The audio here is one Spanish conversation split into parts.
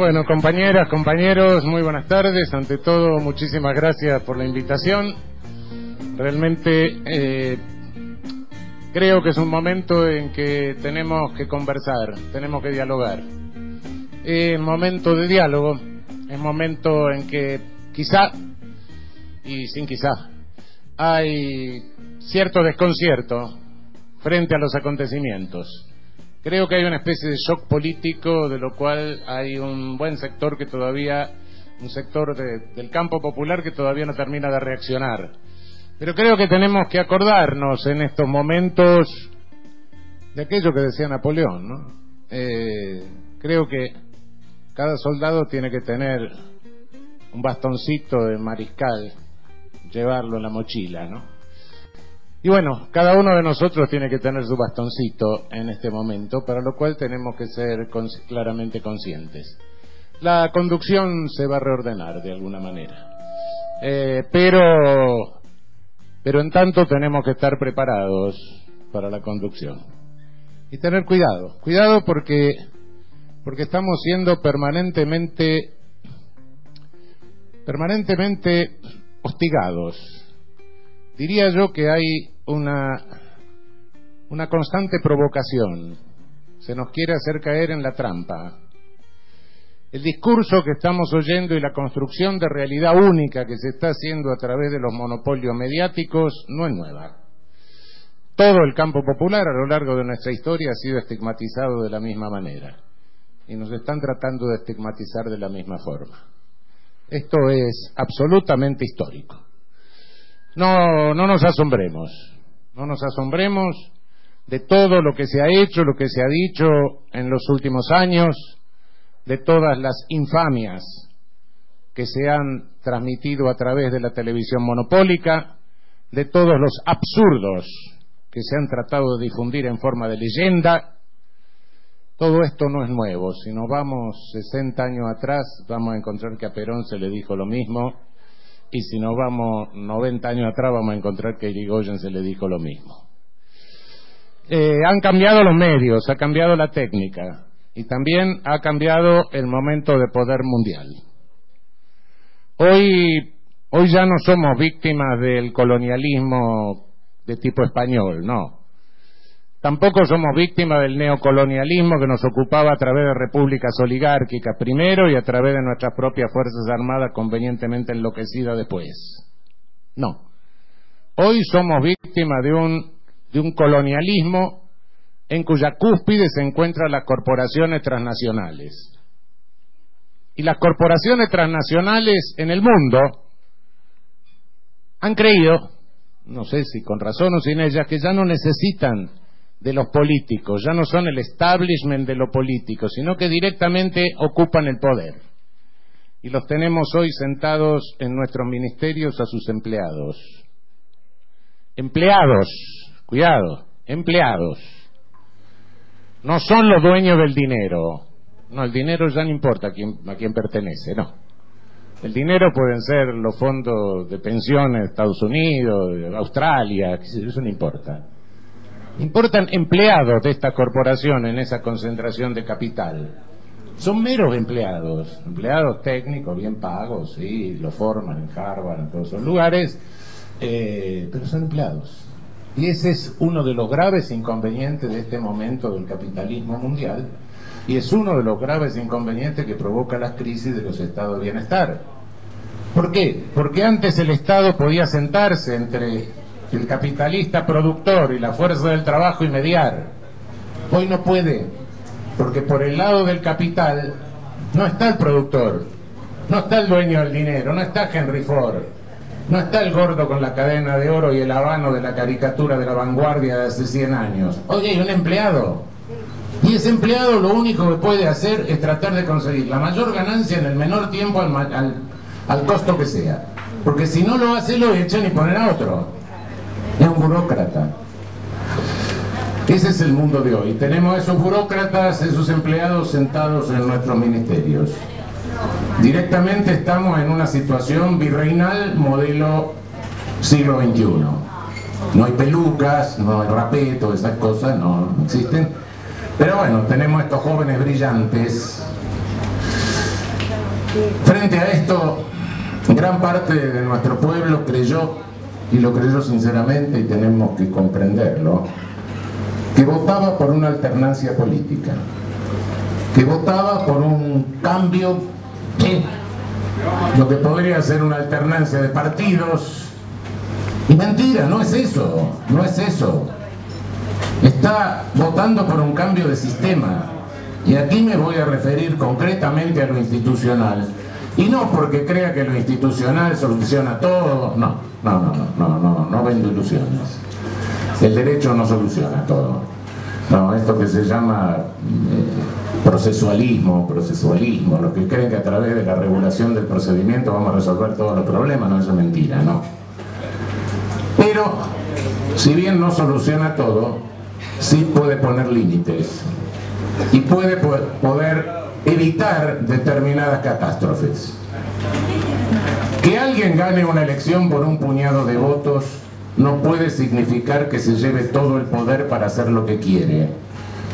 Bueno, compañeras, compañeros, muy buenas tardes. Ante todo, muchísimas gracias por la invitación. Realmente creo que es un momento en que tenemos que conversar, tenemos que dialogar. Es momento de diálogo, es momento en que quizá, y sin quizá, hay cierto desconcierto frente a los acontecimientos. Creo que hay una especie de shock político, de lo cual hay un buen sector que todavía, un sector del campo popular que todavía no termina de reaccionar. Pero creo que tenemos que acordarnos en estos momentos de aquello que decía Napoleón, ¿no? Creo que cada soldado tiene que tener un bastoncito de mariscal, llevarlo en la mochila, ¿no? Y bueno, cada uno de nosotros tiene que tener su bastoncito en este momento, para lo cual tenemos que ser claramente conscientes. La conducción se va a reordenar de alguna manera, pero en tanto tenemos que estar preparados para la conducción y tener cuidado porque estamos siendo permanentemente hostigados. Diría yo que hay una constante provocación. Se nos quiere hacer caer en la trampa. El discurso que estamos oyendo y la construcción de realidad única que se está haciendo a través de los monopolios mediáticos no es nueva. Todo el campo popular a lo largo de nuestra historia ha sido estigmatizado de la misma manera y nos están tratando de estigmatizar de la misma forma. Esto es absolutamente histórico. No nos asombremos de todo lo que se ha hecho, lo que se ha dicho en los últimos años, de todas las infamias que se han transmitido a través de la televisión monopólica, de todos los absurdos que se han tratado de difundir en forma de leyenda. Todo esto no es nuevo. Si nos vamos 60 años atrás, vamos a encontrar que a Perón se le dijo lo mismo. Y si nos vamos 90 años atrás, vamos a encontrar que a Irigoyen se le dijo lo mismo. Han cambiado los medios, ha cambiado la técnica y también ha cambiado el momento de poder mundial. Hoy ya no somos víctimas del colonialismo de tipo español, no. Tampoco somos víctimas del neocolonialismo que nos ocupaba a través de repúblicas oligárquicas primero y a través de nuestras propias fuerzas armadas convenientemente enloquecidas después. No. Hoy somos víctimas de un colonialismo en cuya cúspide se encuentran las corporaciones transnacionales. Y las corporaciones transnacionales en el mundo han creído, no sé si con razón o sin ellas, que ya no necesitan de los políticos, ya no son el establishment de lo político, sino que directamente ocupan el poder. Y los tenemos hoy sentados en nuestros ministerios a sus empleados. Empleados, cuidado, empleados. No son los dueños del dinero. No, el dinero ya no importa a quién pertenece, no. El dinero pueden ser los fondos de pensiones de Estados Unidos, de Australia, eso no importa. Importan empleados de esta corporación en esa concentración de capital. Son meros empleados técnicos, bien pagos, sí, lo forman en Harvard, en todos esos lugares, pero son empleados. Y ese es uno de los graves inconvenientes de este momento del capitalismo mundial, y es uno de los graves inconvenientes que provoca las crisis de los estados de bienestar. ¿Por qué? Porque antes el Estado podía sentarse entre el capitalista productor y la fuerza del trabajo y mediar. Hoy no puede, porque por el lado del capital no está el productor, no está el dueño del dinero, no está Henry Ford, no está el gordo con la cadena de oro y el habano de la caricatura de La Vanguardia de hace 100 años. Hoy hay un empleado, y ese empleado lo único que puede hacer es tratar de conseguir la mayor ganancia en el menor tiempo al costo que sea, porque si no lo hace lo echan y ponen a otro. Es un burócrata. Ese es el mundo de hoy. Tenemos esos burócratas, esos empleados sentados en nuestros ministerios. Directamente estamos en una situación virreinal modelo siglo XXI. No hay pelucas, no hay rapeto, esas cosas no existen. Pero bueno, tenemos estos jóvenes brillantes Frente a esto, gran parte de nuestro pueblo creyó, y lo creyó sinceramente, y tenemos que comprenderlo, que votaba por una alternancia política, que votaba por un cambio de lo que podría ser una alternancia de partidos. Y mentira, no es eso, no es eso. Está votando por un cambio de sistema. Y aquí me voy a referir concretamente a lo institucional. Y no porque crea que lo institucional soluciona todo. No vendo ilusiones. El derecho no soluciona todo. No, esto que se llama procesualismo, los que creen que a través de la regulación del procedimiento vamos a resolver todos los problemas, no, eso es mentira, no. Pero, si bien no soluciona todo, sí puede poner límites y puede poder evitar determinadas catástrofes. Que alguien gane una elección por un puñado de votos no puede significar que se lleve todo el poder para hacer lo que quiere.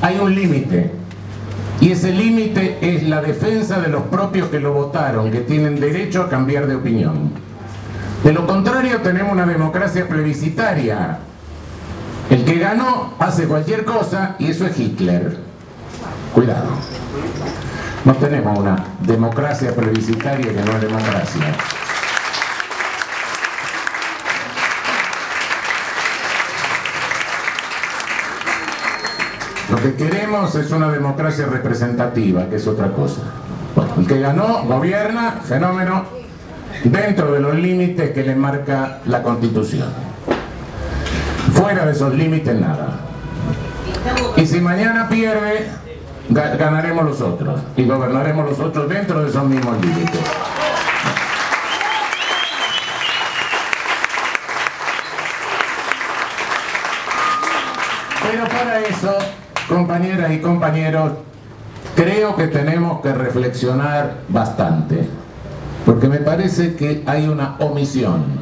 Hay un límite, y ese límite es la defensa de los propios que lo votaron, que tienen derecho a cambiar de opinión. De lo contrario, tenemos una democracia plebiscitaria. El que ganó hace cualquier cosa y eso es Hitler. Cuidado. No tenemos una democracia plebiscitaria que no es democracia. Lo que queremos es una democracia representativa, que es otra cosa. Bueno, el que ganó gobierna, fenómeno, dentro de los límites que le marca la Constitución. Fuera de esos límites, nada. Y si mañana pierde, ganaremos los otros. Y gobernaremos los otros dentro de esos mismos límites. Pero para eso, compañeras y compañeros, creo que tenemos que reflexionar bastante, porque me parece que hay una omisión.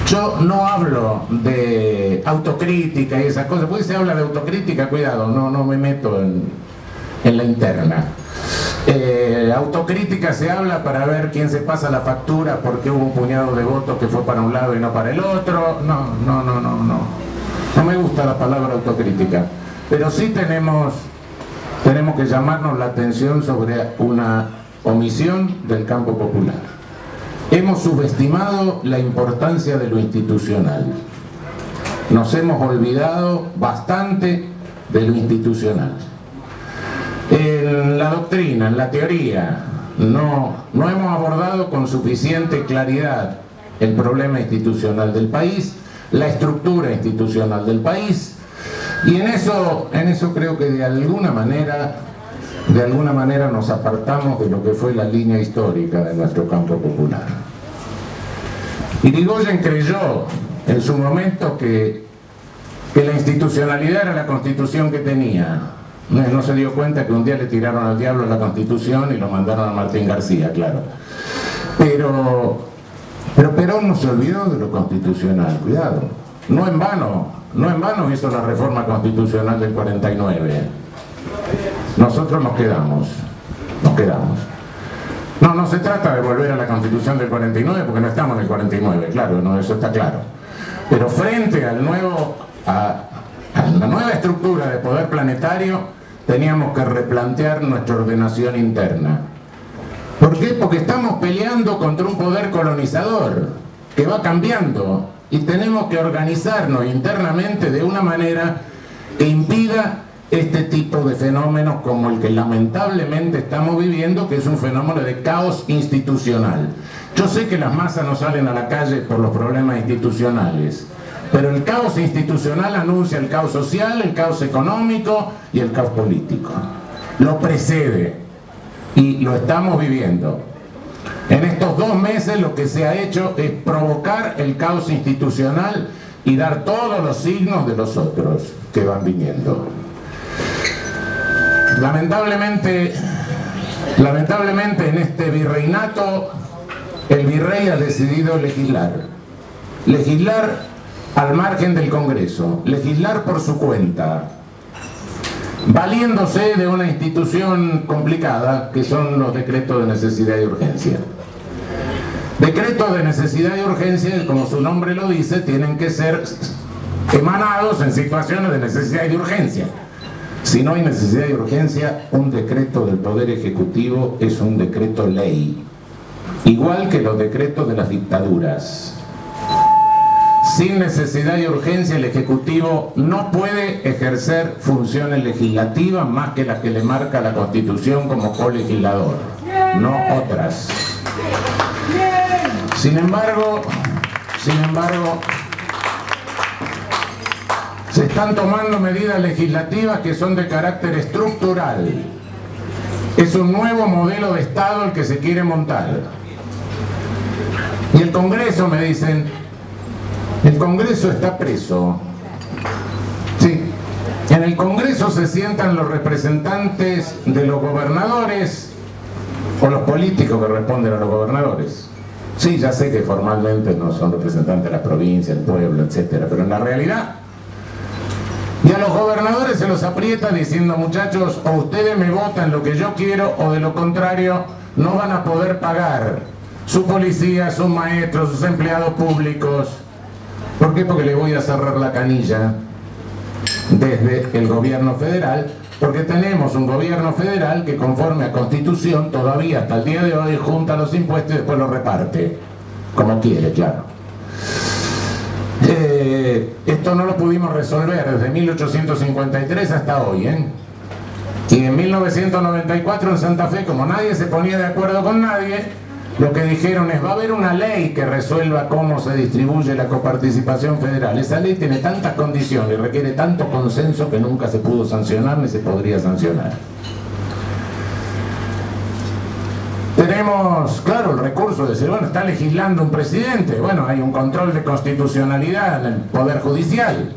Yo no hablo de autocrítica y esas cosas, porque si se habla de autocrítica, cuidado, no me meto en la interna. Autocrítica se habla para ver quién se pasa la factura porque hubo un puñado de votos que fue para un lado y no para el otro. No me gusta la palabra autocrítica, pero sí tenemos que llamarnos la atención sobre una omisión del campo popular. Hemos subestimado la importancia de lo institucional. Nos hemos olvidado bastante de lo institucional. En la doctrina, en la teoría, no hemos abordado con suficiente claridad el problema institucional del país, la estructura institucional del país, y en eso creo que de alguna manera nos apartamos de lo que fue la línea histórica de nuestro campo popular. Irigoyen creyó en su momento que la institucionalidad era la Constitución que tenía. No se dio cuenta que un día le tiraron al diablo la Constitución y lo mandaron a Martín García, claro. Pero Perón no se olvidó de lo constitucional, cuidado. No en vano hizo la reforma constitucional del 49. Nosotros nos quedamos. No se trata de volver a la Constitución del 49 porque no estamos en el 49, claro, no, eso está claro. Pero frente a la nueva estructura de poder planetario, teníamos que replantear nuestra ordenación interna. ¿Por qué? Porque estamos peleando contra un poder colonizador que va cambiando y tenemos que organizarnos internamente de una manera que impida este tipo de fenómenos como el que lamentablemente estamos viviendo, que es un fenómeno de caos institucional. Yo sé que las masas no salen a la calle por los problemas institucionales, pero el caos institucional anuncia el caos social, el caos económico y el caos político. Lo precede y lo estamos viviendo. En estos 2 meses lo que se ha hecho es provocar el caos institucional y dar todos los signos de los otros que van viniendo. Lamentablemente en este virreinato el virrey ha decidido legislar al margen del Congreso, legislar por su cuenta. valiéndose de una institución complicada que son los decretos de necesidad y urgencia. Decretos de necesidad y urgencia, como su nombre lo dice, tienen que ser emanados en situaciones de necesidad y de urgencia. Si no hay necesidad y urgencia, un decreto del Poder Ejecutivo es un decreto ley, igual que los decretos de las dictaduras. Sin necesidad y urgencia, el Ejecutivo no puede ejercer funciones legislativas más que las que le marca la Constitución como colegislador, no otras. Sin embargo, se están tomando medidas legislativas que son de carácter estructural. Es un nuevo modelo de Estado el que se quiere montar. Y el Congreso, me dicen, el Congreso está preso. Sí, en el Congreso se sientan los representantes de los gobernadores o los políticos que responden a los gobernadores. Sí, ya sé que formalmente no son representantes de la provincia, el pueblo, etcétera, pero en la realidad. Y a los gobernadores se los aprieta diciendo, muchachos, o ustedes me votan lo que yo quiero, o de lo contrario no van a poder pagar su policía, sus maestros, sus empleados públicos. ¿Por qué? Porque le voy a cerrar la canilla desde el gobierno federal, porque tenemos un gobierno federal que conforme a Constitución todavía hasta el día de hoy junta los impuestos y después los reparte, como quiere, claro. Esto no lo pudimos resolver desde 1853 hasta hoy, Y en 1994 en Santa Fe, como nadie se ponía de acuerdo con nadie, lo que dijeron es, va a haber una ley que resuelva cómo se distribuye la coparticipación federal. Esa ley tiene tantas condiciones y requiere tanto consenso que nunca se pudo sancionar ni se podría sancionar. Tenemos, claro, el recurso de decir, bueno, está legislando un presidente. Bueno, hay un control de constitucionalidad en el Poder Judicial.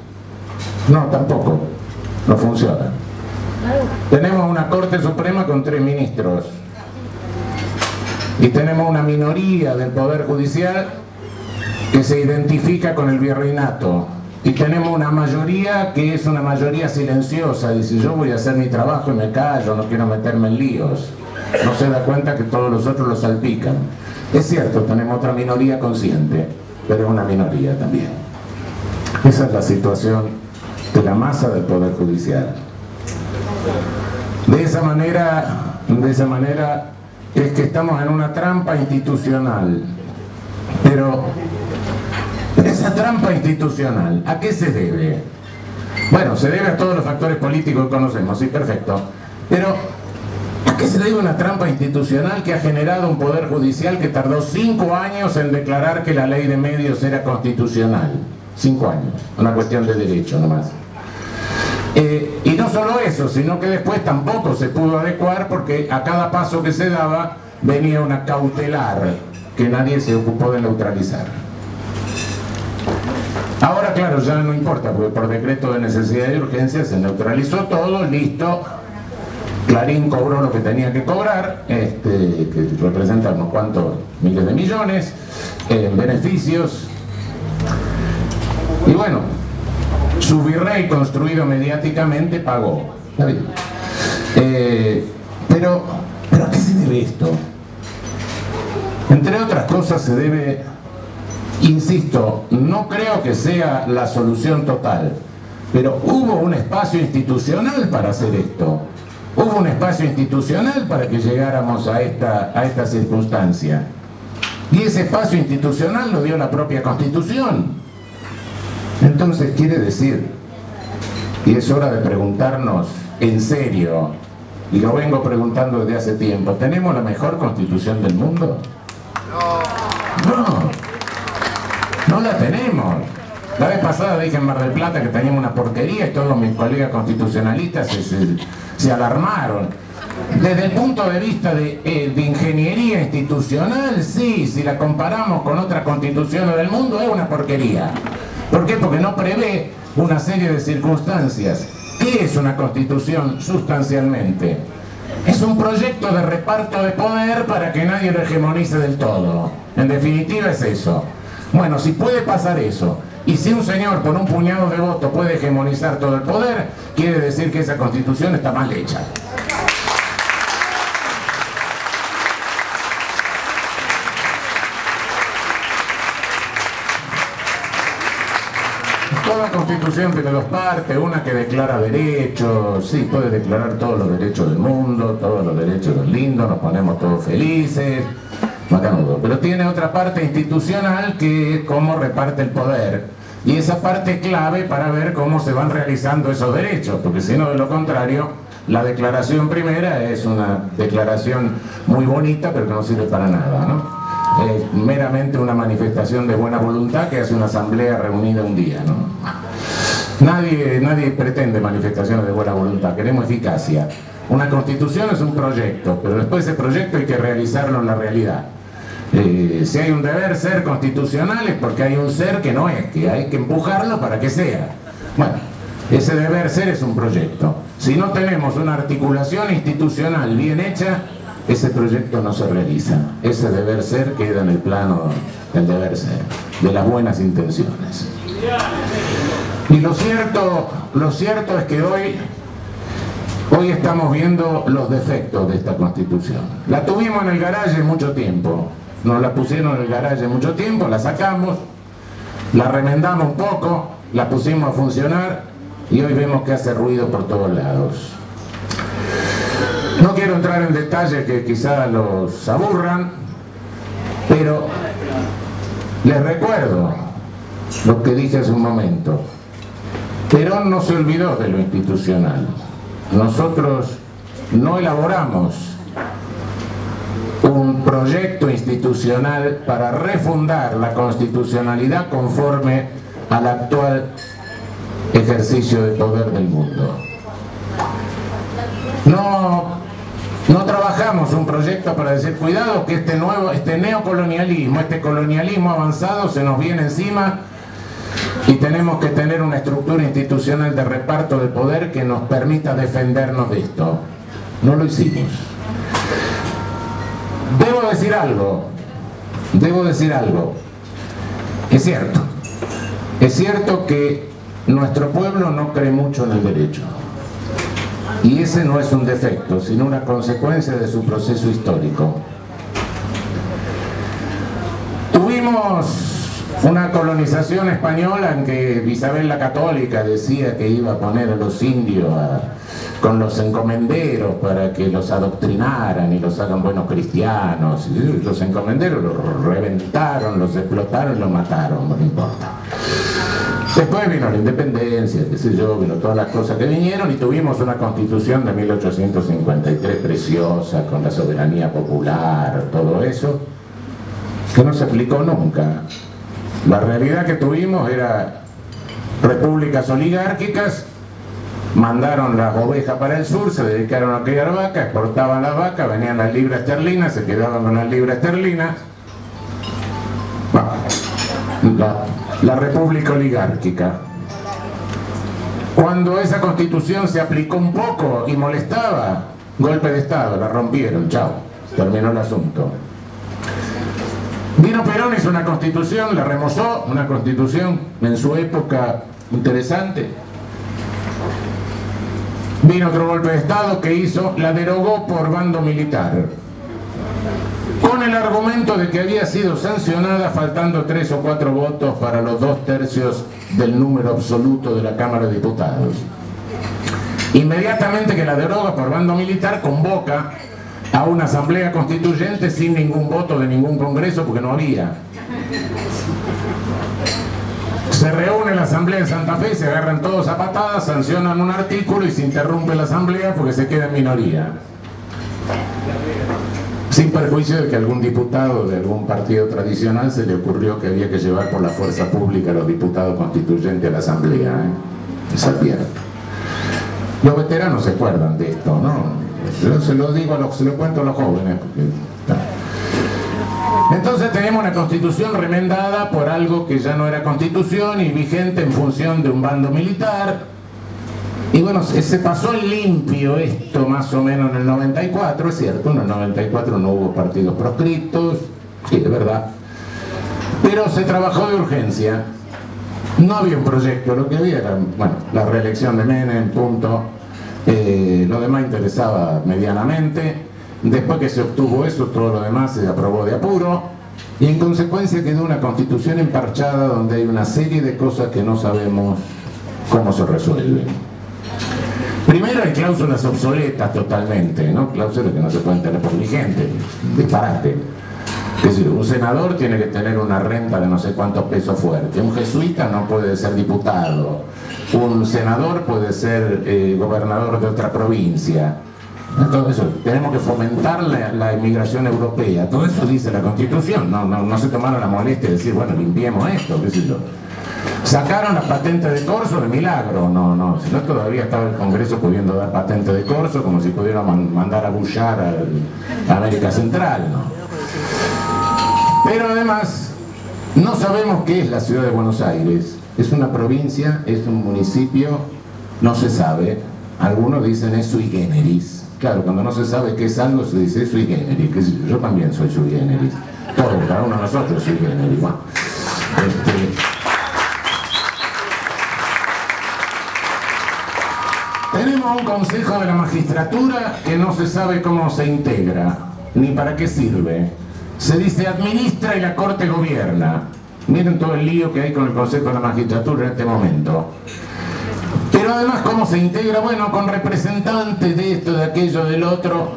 No, tampoco. No funciona. Tenemos una Corte Suprema con 3 ministros. Y tenemos una minoría del Poder Judicial que se identifica con el virreinato. Y tenemos una mayoría que es una mayoría silenciosa. Dice, yo voy a hacer mi trabajo y me callo, no quiero meterme en líos. No se da cuenta que todos los otros lo salpican. Es cierto, tenemos otra minoría consciente, pero es una minoría también. Esa es la situación de la masa del Poder Judicial. De esa manera es que estamos en una trampa institucional. Pero esa trampa institucional, ¿a qué se debe? Bueno, se debe a todos los factores políticos que conocemos, sí, perfecto. Pero ¿a qué se debe una trampa institucional que ha generado un Poder Judicial que tardó 5 años en declarar que la ley de medios era constitucional? 5 años, una cuestión de derecho nomás. Y no solo eso, sino que después tampoco se pudo adecuar porque a cada paso que se daba venía una cautelar que nadie se ocupó de neutralizar. Ahora, claro, ya no importa, porque por decreto de necesidad y urgencia se neutralizó todo, listo. Clarín cobró lo que tenía que cobrar, que representa unos cuantos miles de millones en beneficios. Y bueno, su virrey construido mediáticamente pagó. ¿Está bien? Pero ¿a qué se debe esto? Entre otras cosas se debe, insisto, no creo que sea la solución total, pero hubo un espacio institucional para hacer esto. Hubo un espacio institucional para que llegáramos a esta circunstancia. Y ese espacio institucional lo dio la propia Constitución. Entonces quiere decir, y es hora de preguntarnos en serio, y lo vengo preguntando desde hace tiempo, ¿tenemos la mejor Constitución del mundo? No la tenemos. La vez pasada dije en Mar del Plata que teníamos una porquería y todos mis colegas constitucionalistas se alarmaron. Desde el punto de vista de ingeniería institucional, sí, si la comparamos con otras constituciones del mundo es una porquería. ¿Por qué? Porque no prevé una serie de circunstancias. ¿Qué es una constitución sustancialmente? Es un proyecto de reparto de poder para que nadie lo hegemonice del todo. En definitiva es eso. Bueno, si puede pasar eso, y si un señor por un puñado de votos puede hegemonizar todo el poder, quiere decir que esa Constitución está mal hecha. Toda Constitución tiene dos partes, una que declara derechos, sí, puede declarar todos los derechos del mundo, todos los derechos de los lindos, nos ponemos todos felices, macanudo. Pero tiene otra parte institucional que es cómo reparte el poder. Y esa parte es clave para ver cómo se van realizando esos derechos, porque si no, de lo contrario, la declaración primera es una declaración muy bonita, pero que no sirve para nada, ¿no? Es meramente una manifestación de buena voluntad que hace una asamblea reunida un día, ¿no? Nadie pretende manifestaciones de buena voluntad, queremos eficacia. Una constitución es un proyecto, pero después ese proyecto hay que realizarlo en la realidad. Si hay un deber ser constitucional es porque hay un ser que no es, que hay que empujarlo para que sea. Bueno, ese deber ser es un proyecto. Si no tenemos una articulación institucional bien hecha, ese proyecto no se realiza. Ese deber ser queda en el plano del deber ser, de las buenas intenciones. Y lo cierto es que hoy estamos viendo los defectos de esta Constitución. La tuvimos en el garaje mucho tiempo, nos la pusieron en el garaje mucho tiempo, la sacamos, la remendamos un poco, la pusimos a funcionar y hoy vemos que hace ruido por todos lados. No quiero entrar en detalles que quizá los aburran, pero les recuerdo lo que dije hace un momento. Perón no se olvidó de lo institucional. Nosotros no elaboramos un proyecto institucional para refundar la constitucionalidad conforme al actual ejercicio de poder del mundo. No trabajamos un proyecto para decir, cuidado que este neocolonialismo, este colonialismo avanzado se nos viene encima y tenemos que tener una estructura institucional de reparto de poder que nos permita defendernos de esto. No lo hicimos. Debo decir algo. Es cierto que nuestro pueblo no cree mucho en el derecho. Y ese no es un defecto, sino una consecuencia de su proceso histórico. Tuvimos una colonización española en que Isabel la Católica decía que iba a poner a los indios con los encomenderos para que los adoctrinaran y los hagan buenos cristianos. Y los encomenderos los reventaron, los explotaron y los mataron, no importa. Después vino la independencia, qué sé yo, vino todas las cosas que vinieron y tuvimos una constitución de 1853 preciosa, con la soberanía popular, todo eso, que no se aplicó nunca. La realidad que tuvimos era repúblicas oligárquicas, mandaron las ovejas para el sur, se dedicaron a criar vacas, exportaban las vacas, venían las libras esterlinas, se quedaban con las libras esterlinas. La república oligárquica. Cuando esa constitución se aplicó un poco y molestaba, golpe de estado, la rompieron, chao, terminó el asunto. Vino Perón, hizo una constitución, la remozó, una constitución en su época interesante. Vino otro golpe de estado que hizo, la derogó por bando militar, con el argumento de que había sido sancionada faltando 3 o 4 votos para los 2/3 del número absoluto de la Cámara de Diputados. Inmediatamente que la deroga por bando militar, convoca a una asamblea constituyente sin ningún voto de ningún congreso porque no había. Se reúne la asamblea en Santa Fe, se agarran todos a patadas, sancionan un artículo y se interrumpe la asamblea porque se queda en minoría. Sin perjuicio de que algún diputado de algún partido tradicional se le ocurrió que había que llevar por la fuerza pública a los diputados constituyentes a la asamblea, ¿eh? Se advierte. Los veteranos se acuerdan de esto, ¿no? Yo se lo cuento a los jóvenes. Entonces tenemos una constitución remendada por algo que ya no era constitución y vigente en función de un bando militar. Y bueno, se pasó en limpio esto más o menos en el 94, es cierto, en el 94 no hubo partidos proscriptos, sí, de verdad. Pero se trabajó de urgencia. No había un proyecto, lo que había era, bueno, la reelección de Menem, punto. Lo demás interesaba medianamente. Después que se obtuvo eso, todo lo demás se aprobó de apuro. Y en consecuencia quedó una constitución emparchada donde hay una serie de cosas que no sabemos cómo se resuelven. Primero hay cláusulas obsoletas totalmente, ¿no? Cláusulas que no se pueden tener por vigente, disparate. Es decir, un senador tiene que tener una renta de no sé cuántos pesos fuerte, un jesuita no puede ser diputado, un senador puede ser gobernador de otra provincia. Todo eso, tenemos que fomentar la inmigración europea, todo eso dice la Constitución, no se tomaron la molestia de decir, bueno, limpiemos esto, qué sé yo. Sacaron la patente de corso de milagro, no, si no todavía estaba el Congreso pudiendo dar patente de corso, como si pudieran mandar a bullar a América Central, ¿no? Pero además, no sabemos qué es la ciudad de Buenos Aires. Es una provincia, es un municipio, no se sabe. Algunos dicen es sui generis. Claro, cuando no se sabe qué es algo se dice es sui generis. Yo también soy sui generis. Todos, cada uno de nosotros es sui generis. Bueno, tenemos un consejo de la magistratura que no se sabe cómo se integra, ni para qué sirve. Se dice administra y la Corte gobierna. Miren todo el lío que hay con el Consejo de la Magistratura en este momento. Pero además, ¿cómo se integra? Bueno, con representantes de esto, de aquello, del otro,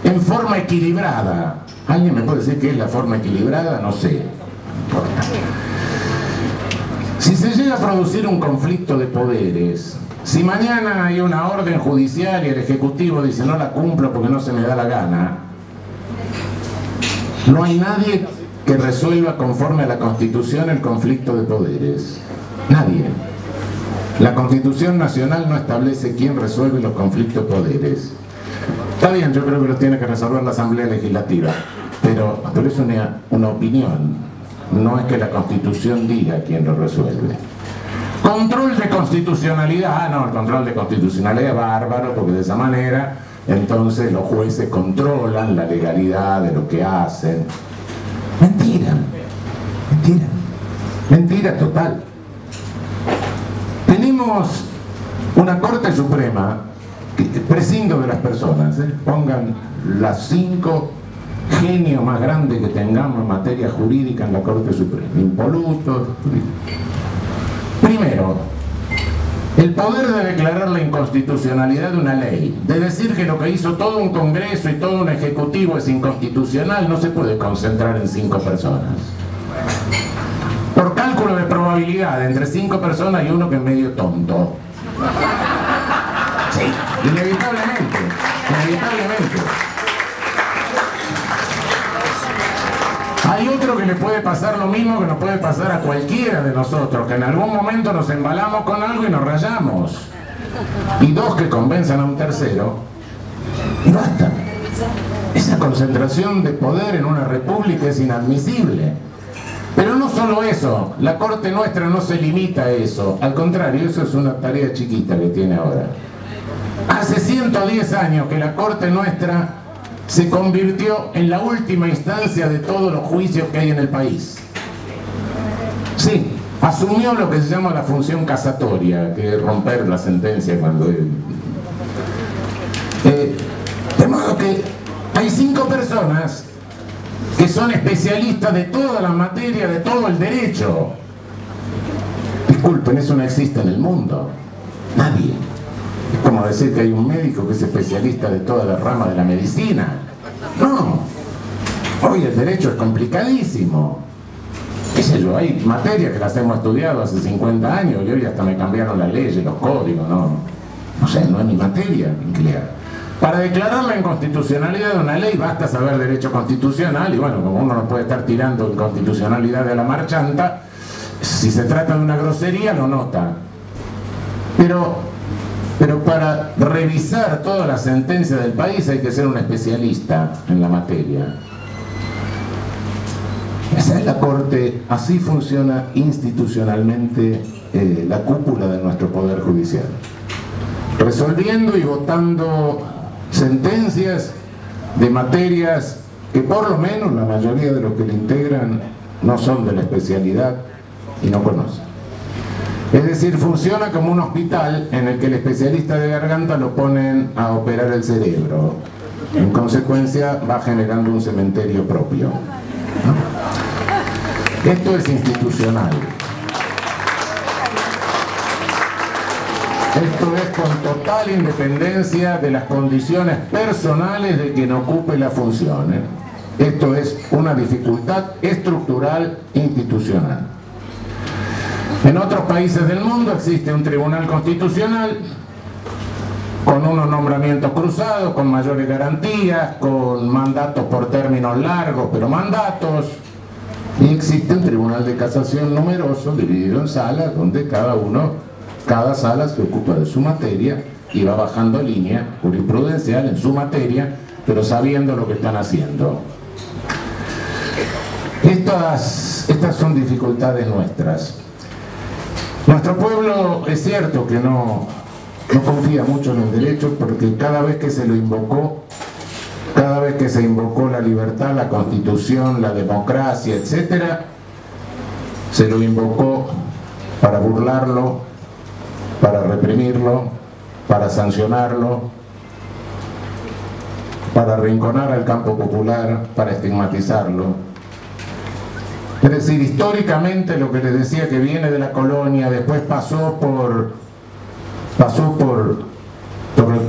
en forma equilibrada. ¿Alguien me puede decir qué es la forma equilibrada? No sé. No importa. Si se llega a producir un conflicto de poderes, si mañana hay una orden judicial y el Ejecutivo dice no la cumplo porque no se me da la gana, no hay nadie que resuelva conforme a la Constitución el conflicto de poderes. Nadie. La Constitución Nacional no establece quién resuelve los conflictos de poderes. Está bien, yo creo que los tiene que resolver la Asamblea Legislativa, pero es una opinión. No es que la Constitución diga quién lo resuelve. Control de constitucionalidad. No, el control de constitucionalidad es bárbaro, porque de esa manera entonces los jueces controlan la legalidad de lo que hacen. Mentira, mentira, mentira total. Tenemos una Corte Suprema, que prescindo de las personas, pongan las 5 genios más grandes que tengamos en materia jurídica en la Corte Suprema, impolutos. Primero, el poder de declarar la inconstitucionalidad de una ley, de decir que lo que hizo todo un Congreso y todo un Ejecutivo es inconstitucional, no se puede concentrar en 5 personas. Por cálculo de probabilidad, entre 5 personas y uno que es medio tonto. Sí, inevitablemente, inevitablemente. Hay otro que le puede pasar lo mismo que nos puede pasar a cualquiera de nosotros, que en algún momento nos embalamos con algo y nos rayamos. Y 2 que convenzan a un tercero, y basta. Esa concentración de poder en una república es inadmisible. Pero no solo eso, la Corte nuestra no se limita a eso, al contrario, eso es una tarea chiquita que tiene ahora. Hace 110 años que la Corte nuestra se convirtió en la última instancia de todos los juicios que hay en el país. Sí, asumió lo que se llama la función casatoria, que es romper la sentencia cuando... de modo que hay 5 personas que son especialistas de toda la materia, de todo el derecho. Disculpen, eso no existe en el mundo. Nadie. Es como decir que hay un médico que es especialista de toda la rama de la medicina. No. Hoy el derecho es complicadísimo. ¿Qué sé yo? Hay materias que las hemos estudiado hace 50 años y hoy hasta me cambiaron las leyes, los códigos, ¿no? No sé, no es mi materia nuclear. Para declarar la inconstitucionalidad de una ley basta saber derecho constitucional y bueno, como uno no puede estar tirando inconstitucionalidad de la marchanta, si se trata de una grosería lo nota. Pero para revisar todas las sentencias del país hay que ser un especialista en la materia. Esa es la Corte, así funciona institucionalmente la cúpula de nuestro Poder Judicial. Resolviendo y votando sentencias de materias que por lo menos la mayoría de los que le integran no son de la especialidad y no conocen. Es decir, funciona como un hospital en el que el especialista de garganta lo ponen a operar el cerebro. En consecuencia, va generando un cementerio propio, ¿no? Esto es institucional. Esto es con total independencia de las condiciones personales de quien ocupe la función, ¿eh? Esto es una dificultad estructural institucional. En otros países del mundo existe un tribunal constitucional con unos nombramientos cruzados, con mayores garantías, con mandatos por términos largos, pero mandatos. Y existe un tribunal de casación numeroso, dividido en salas, donde cada sala se ocupa de su materia y va bajando línea jurisprudencial en su materia, pero sabiendo lo que están haciendo. Estas son dificultades nuestras. Nuestro pueblo es cierto que no confía mucho en el derecho, porque cada vez que se invocó la libertad, la constitución, la democracia, etcétera, se lo invocó para burlarlo, para reprimirlo, para sancionarlo, para arrinconar al campo popular, para estigmatizarlo. Es decir, históricamente lo que les decía que viene de la colonia, después pasó por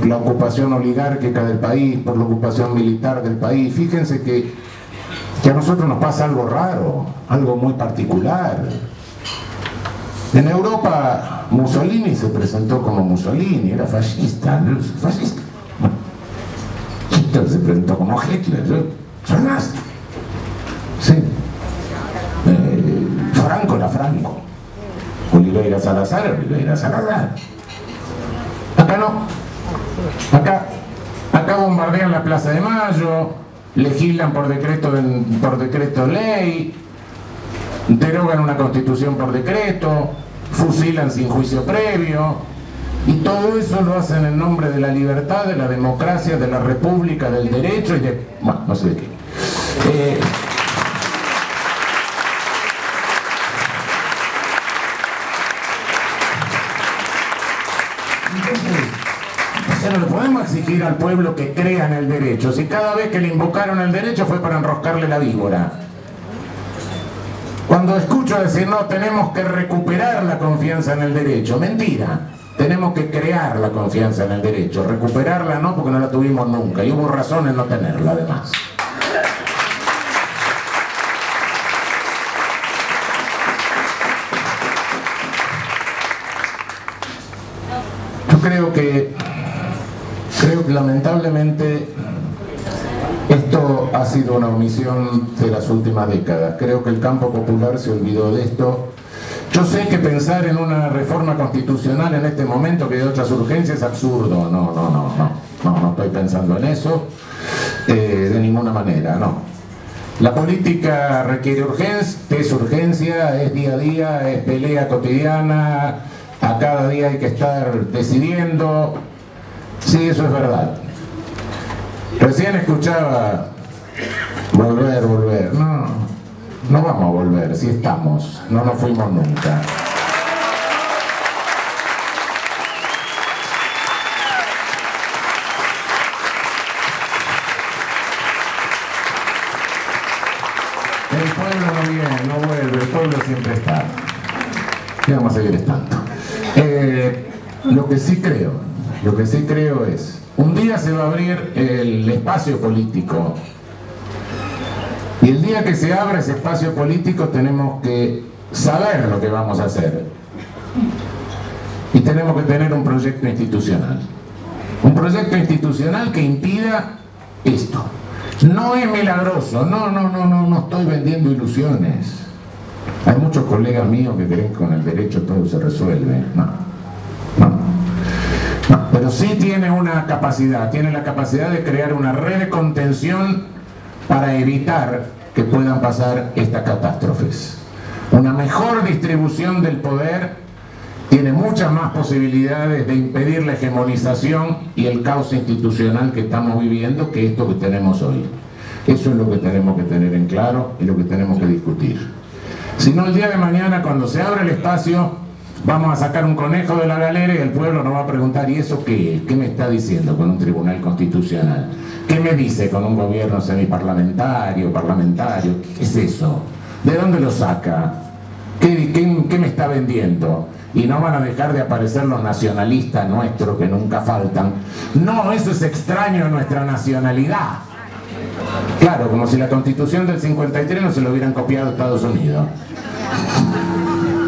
la ocupación oligárquica del país, por la ocupación militar del país. Fíjense que a nosotros nos pasa algo raro, algo muy particular. En Europa Mussolini se presentó como Mussolini, era fascista, ¿no? Fascista. Hitler se presentó como Hitler, ¿no? Son nazis. Sí. Franco era Franco. Oliveira Salazar era Oliveira Salazar. Acá no. Acá bombardean la Plaza de Mayo, legislan por decreto ley, derogan una constitución por decreto, fusilan sin juicio previo, y todo eso lo hacen en nombre de la libertad, de la democracia, de la república, del derecho y de... bueno, no sé de qué. No le podemos exigir al pueblo que crea en el derecho, si cada vez que le invocaron el derecho fue para enroscarle la víbora. Cuando escucho decir, no, tenemos que recuperar la confianza en el derecho, mentira. Tenemos que crear la confianza en el derecho, recuperarla no, porque no la tuvimos nunca, y hubo razón en no tenerla además. Yo creo que lamentablemente esto ha sido una omisión de las últimas décadas. Creo que el campo popular se olvidó de esto. Yo sé que pensar en una reforma constitucional en este momento, que hay otras urgencias, es absurdo. No estoy pensando en eso de ninguna manera, no. La política requiere urgencia, es día a día, es pelea cotidiana, a cada día hay que estar decidiendo. Sí, eso es verdad. Recién escuchaba volver. No vamos a volver, sí estamos. No nos fuimos nunca. El pueblo no viene, no vuelve, el pueblo siempre está. Y vamos a seguir estando. Lo que sí creo es, un día se va a abrir el espacio político, y el día que se abra ese espacio político tenemos que saber lo que vamos a hacer, y tenemos que tener un proyecto institucional que impida esto. No es milagroso, no estoy vendiendo ilusiones. Hay muchos colegas míos que creen que con el derecho todo se resuelve. No, pero sí tiene una capacidad, tiene la capacidad de crear una red de contención para evitar que puedan pasar estas catástrofes. Una mejor distribución del poder tiene muchas más posibilidades de impedir la hegemonización y el caos institucional que estamos viviendo que esto que tenemos hoy. Eso es lo que tenemos que tener en claro y lo que tenemos que discutir. Si no, el día de mañana, cuando se abra el espacio, vamos a sacar un conejo de la galera y el pueblo nos va a preguntar: ¿y eso qué es? ¿Qué me está diciendo con un tribunal constitucional? ¿Qué me dice con un gobierno semiparlamentario, parlamentario? ¿Qué es eso? ¿De dónde lo saca? ¿Qué me está vendiendo? Y no van a dejar de aparecer los nacionalistas nuestros que nunca faltan. No, eso es extraño a nuestra nacionalidad. Claro, como si la Constitución del 53 no se lo hubieran copiado a Estados Unidos.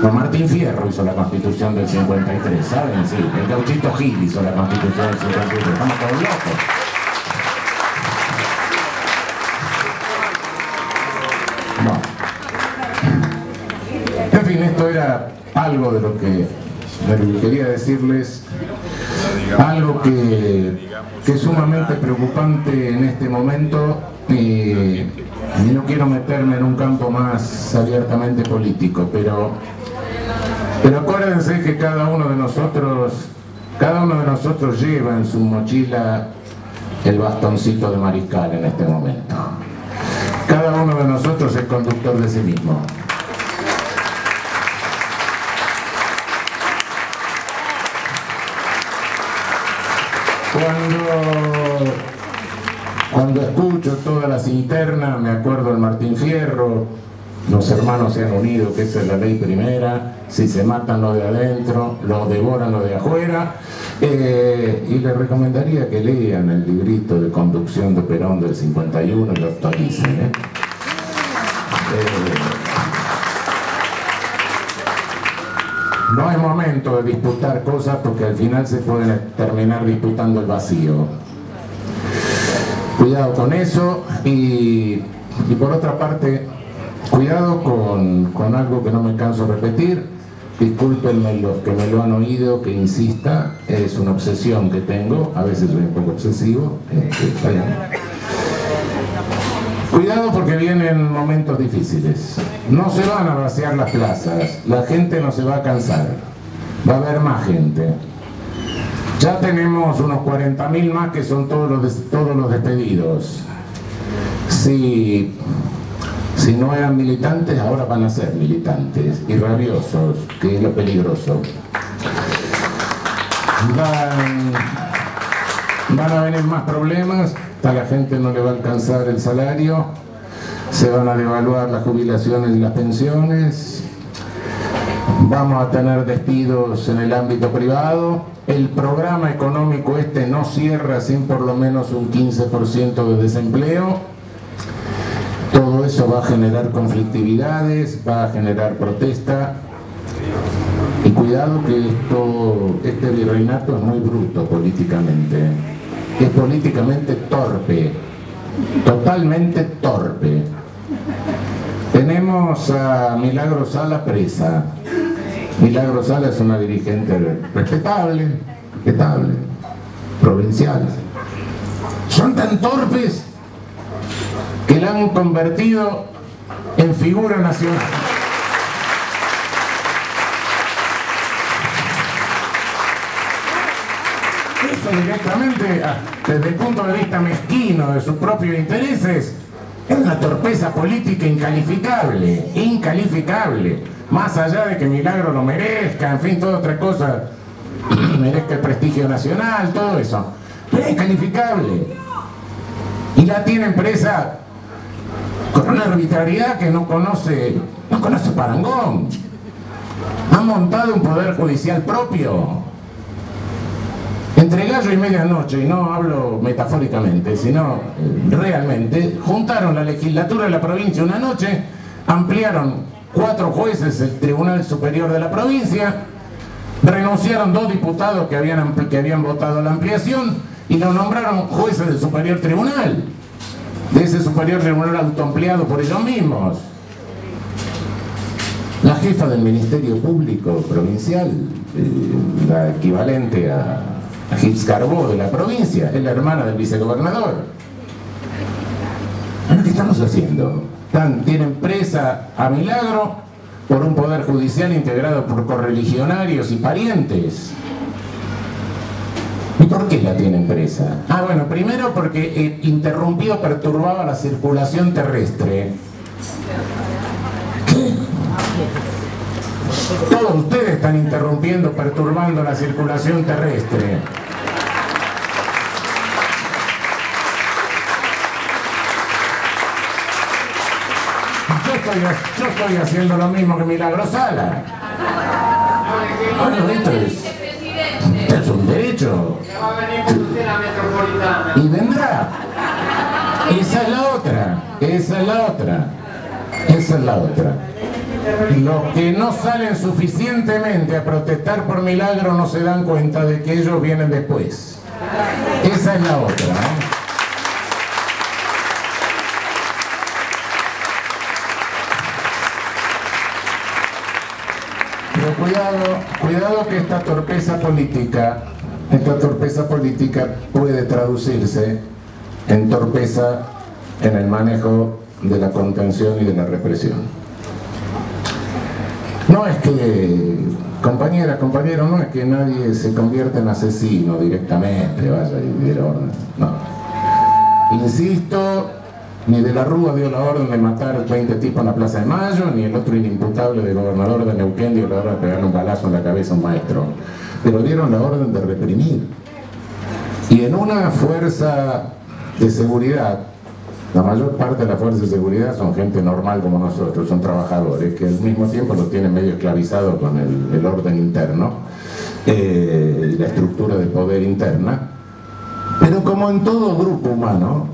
Pues Martín Fierro hizo la Constitución del 53, ¿saben? Sí, el Gauchito Gil hizo la Constitución del 53. Estamos todos locos. No. En fin, esto era algo de lo que quería decirles, algo que es sumamente preocupante en este momento, y no quiero meterme en un campo más abiertamente político, pero acuérdense que cada uno de nosotros lleva en su mochila el bastoncito de mariscal en este momento. Cada uno de nosotros es conductor de sí mismo. Cuando escucho todas las internas, me acuerdo del Martín Fierro: los hermanos se han unido, que esa es la ley primera, si se matan los de adentro, los devoran los de afuera. Y les recomendaría que lean el librito de conducción de Perón del 51 y lo actualicen. No es momento de disputar cosas, porque al final se pueden terminar disputando el vacío. Cuidado con eso, y por otra parte, cuidado con algo que no me canso de repetir. Discúlpenme los que me lo han oído, que insista, es una obsesión que tengo, a veces soy un poco obsesivo, está bien. Cuidado, porque vienen momentos difíciles. No se van a vaciar las plazas, la gente no se va a cansar, va a haber más gente. Ya tenemos unos 40.000 más que son todos los despedidos. Si no eran militantes, ahora van a ser militantes y rabiosos, que es lo peligroso. Van a venir más problemas, a la gente no le va a alcanzar el salario, se van a devaluar las jubilaciones y las pensiones, vamos a tener despidos en el ámbito privado, el programa económico no cierra sin por lo menos un 15% de desempleo. Todo eso va a generar conflictividades, va a generar protesta, y cuidado que este virreinato es muy bruto políticamente, es políticamente torpe, totalmente torpe. Tenemos a Milagro Sala presa. Milagro Sala es una dirigente respetable, provincial. Son tan torpes que la han convertido en figura nacional. Eso directamente, desde el punto de vista mezquino de sus propios intereses, es una torpeza política incalificable, incalificable. Más allá de que Milagro lo merezca, en fin, toda otra cosa, merezca el prestigio nacional, todo eso, pero es incalificable. Y la tienen presa con una arbitrariedad que no conoce parangón. Han montado un poder judicial propio. Entre gallo y medianoche, y no hablo metafóricamente, sino realmente, juntaron la legislatura de la provincia una noche, ampliaron 4 jueces el Tribunal Superior de la provincia, renunciaron 2 diputados que habían votado la ampliación, y lo nombraron jueces del Superior Tribunal, de ese Superior Tribunal autoampliado por ellos mismos. La jefa del Ministerio Público Provincial, la equivalente a Gils Carbó de la provincia, es la hermana del vicegobernador. ¿Qué estamos haciendo? Tienen presa a Milagro por un poder judicial integrado por correligionarios y parientes. ¿Y por qué la tienen presa? Bueno, primero porque perturbaba la circulación terrestre. ¿Qué? Todos ustedes están interrumpiendo, perturbando la circulación terrestre. Yo estoy haciendo lo mismo que Milagro Sala. Bueno, esto es un derecho. Y vendrá. Esa es la otra. Esa es la otra. Esa es la otra. Los que no salen suficientemente a protestar por Milagro no se dan cuenta de que ellos vienen después. Esa es la otra, ¿eh? Pero cuidado que esta torpeza política puede traducirse en torpeza en el manejo de la contención y de la represión. No es que, compañero, no es que nadie se convierta en asesino directamente, vaya y diera orden, no. Insisto, ni de la Rúa dio la orden de matar 20 tipos en la Plaza de Mayo, ni el otro inimputable de gobernador de Neuquén dio la orden de pegarle un balazo en la cabeza a un maestro. Pero dieron la orden de reprimir. Y en una fuerza de seguridad, la mayor parte de la fuerza de seguridad son gente normal como nosotros, son trabajadores que al mismo tiempo lo tienen medio esclavizado con el orden interno, la estructura de poder interna. Pero como en todo grupo humano,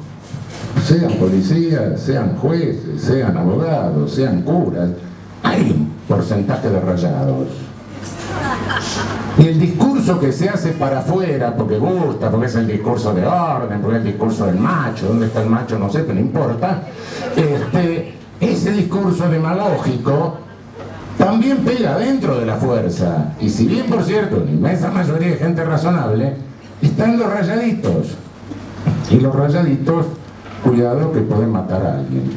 sean policías, sean jueces, sean abogados, sean curas, hay un porcentaje de rayados. Y el discurso que se hace para afuera, porque gusta, porque es el discurso de orden, porque es el discurso del macho, ¿dónde está el macho? No sé, pero no importa. Ese discurso demagógico también pega dentro de la fuerza. Y si bien, por cierto, la inmensa mayoría de gente razonable, están los rayaditos. Y los rayaditos, cuidado que pueden matar a alguien.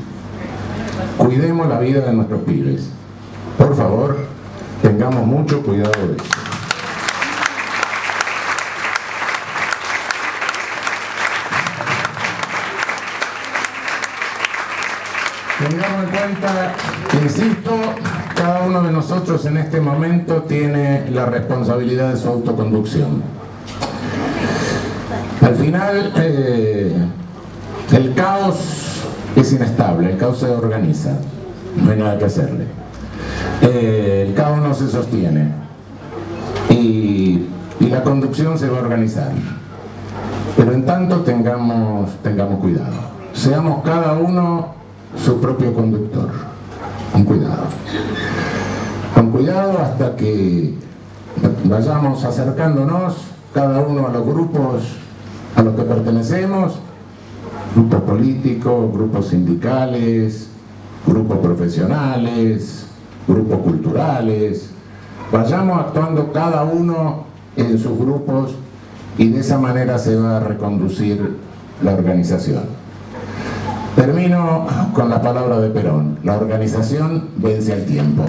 Cuidemos la vida de nuestros pibes. Por favor, tengamos mucho cuidado de eso. Tengamos en cuenta, insisto, cada uno de nosotros en este momento tiene la responsabilidad de su autoconducción. Al final, el caos es inestable, el caos se organiza, no hay nada que hacerle. El caos no se sostiene y la conducción se va a organizar. Pero en tanto tengamos cuidado. Seamos cada uno su propio conductor. Con cuidado. Con cuidado hasta que vayamos acercándonos cada uno a los grupos a los que pertenecemos, grupos políticos, grupos sindicales, grupos profesionales, grupos culturales. Vayamos actuando cada uno en sus grupos y de esa manera se va a reconducir la organización. Termino con la palabra de Perón: la organización vence al tiempo.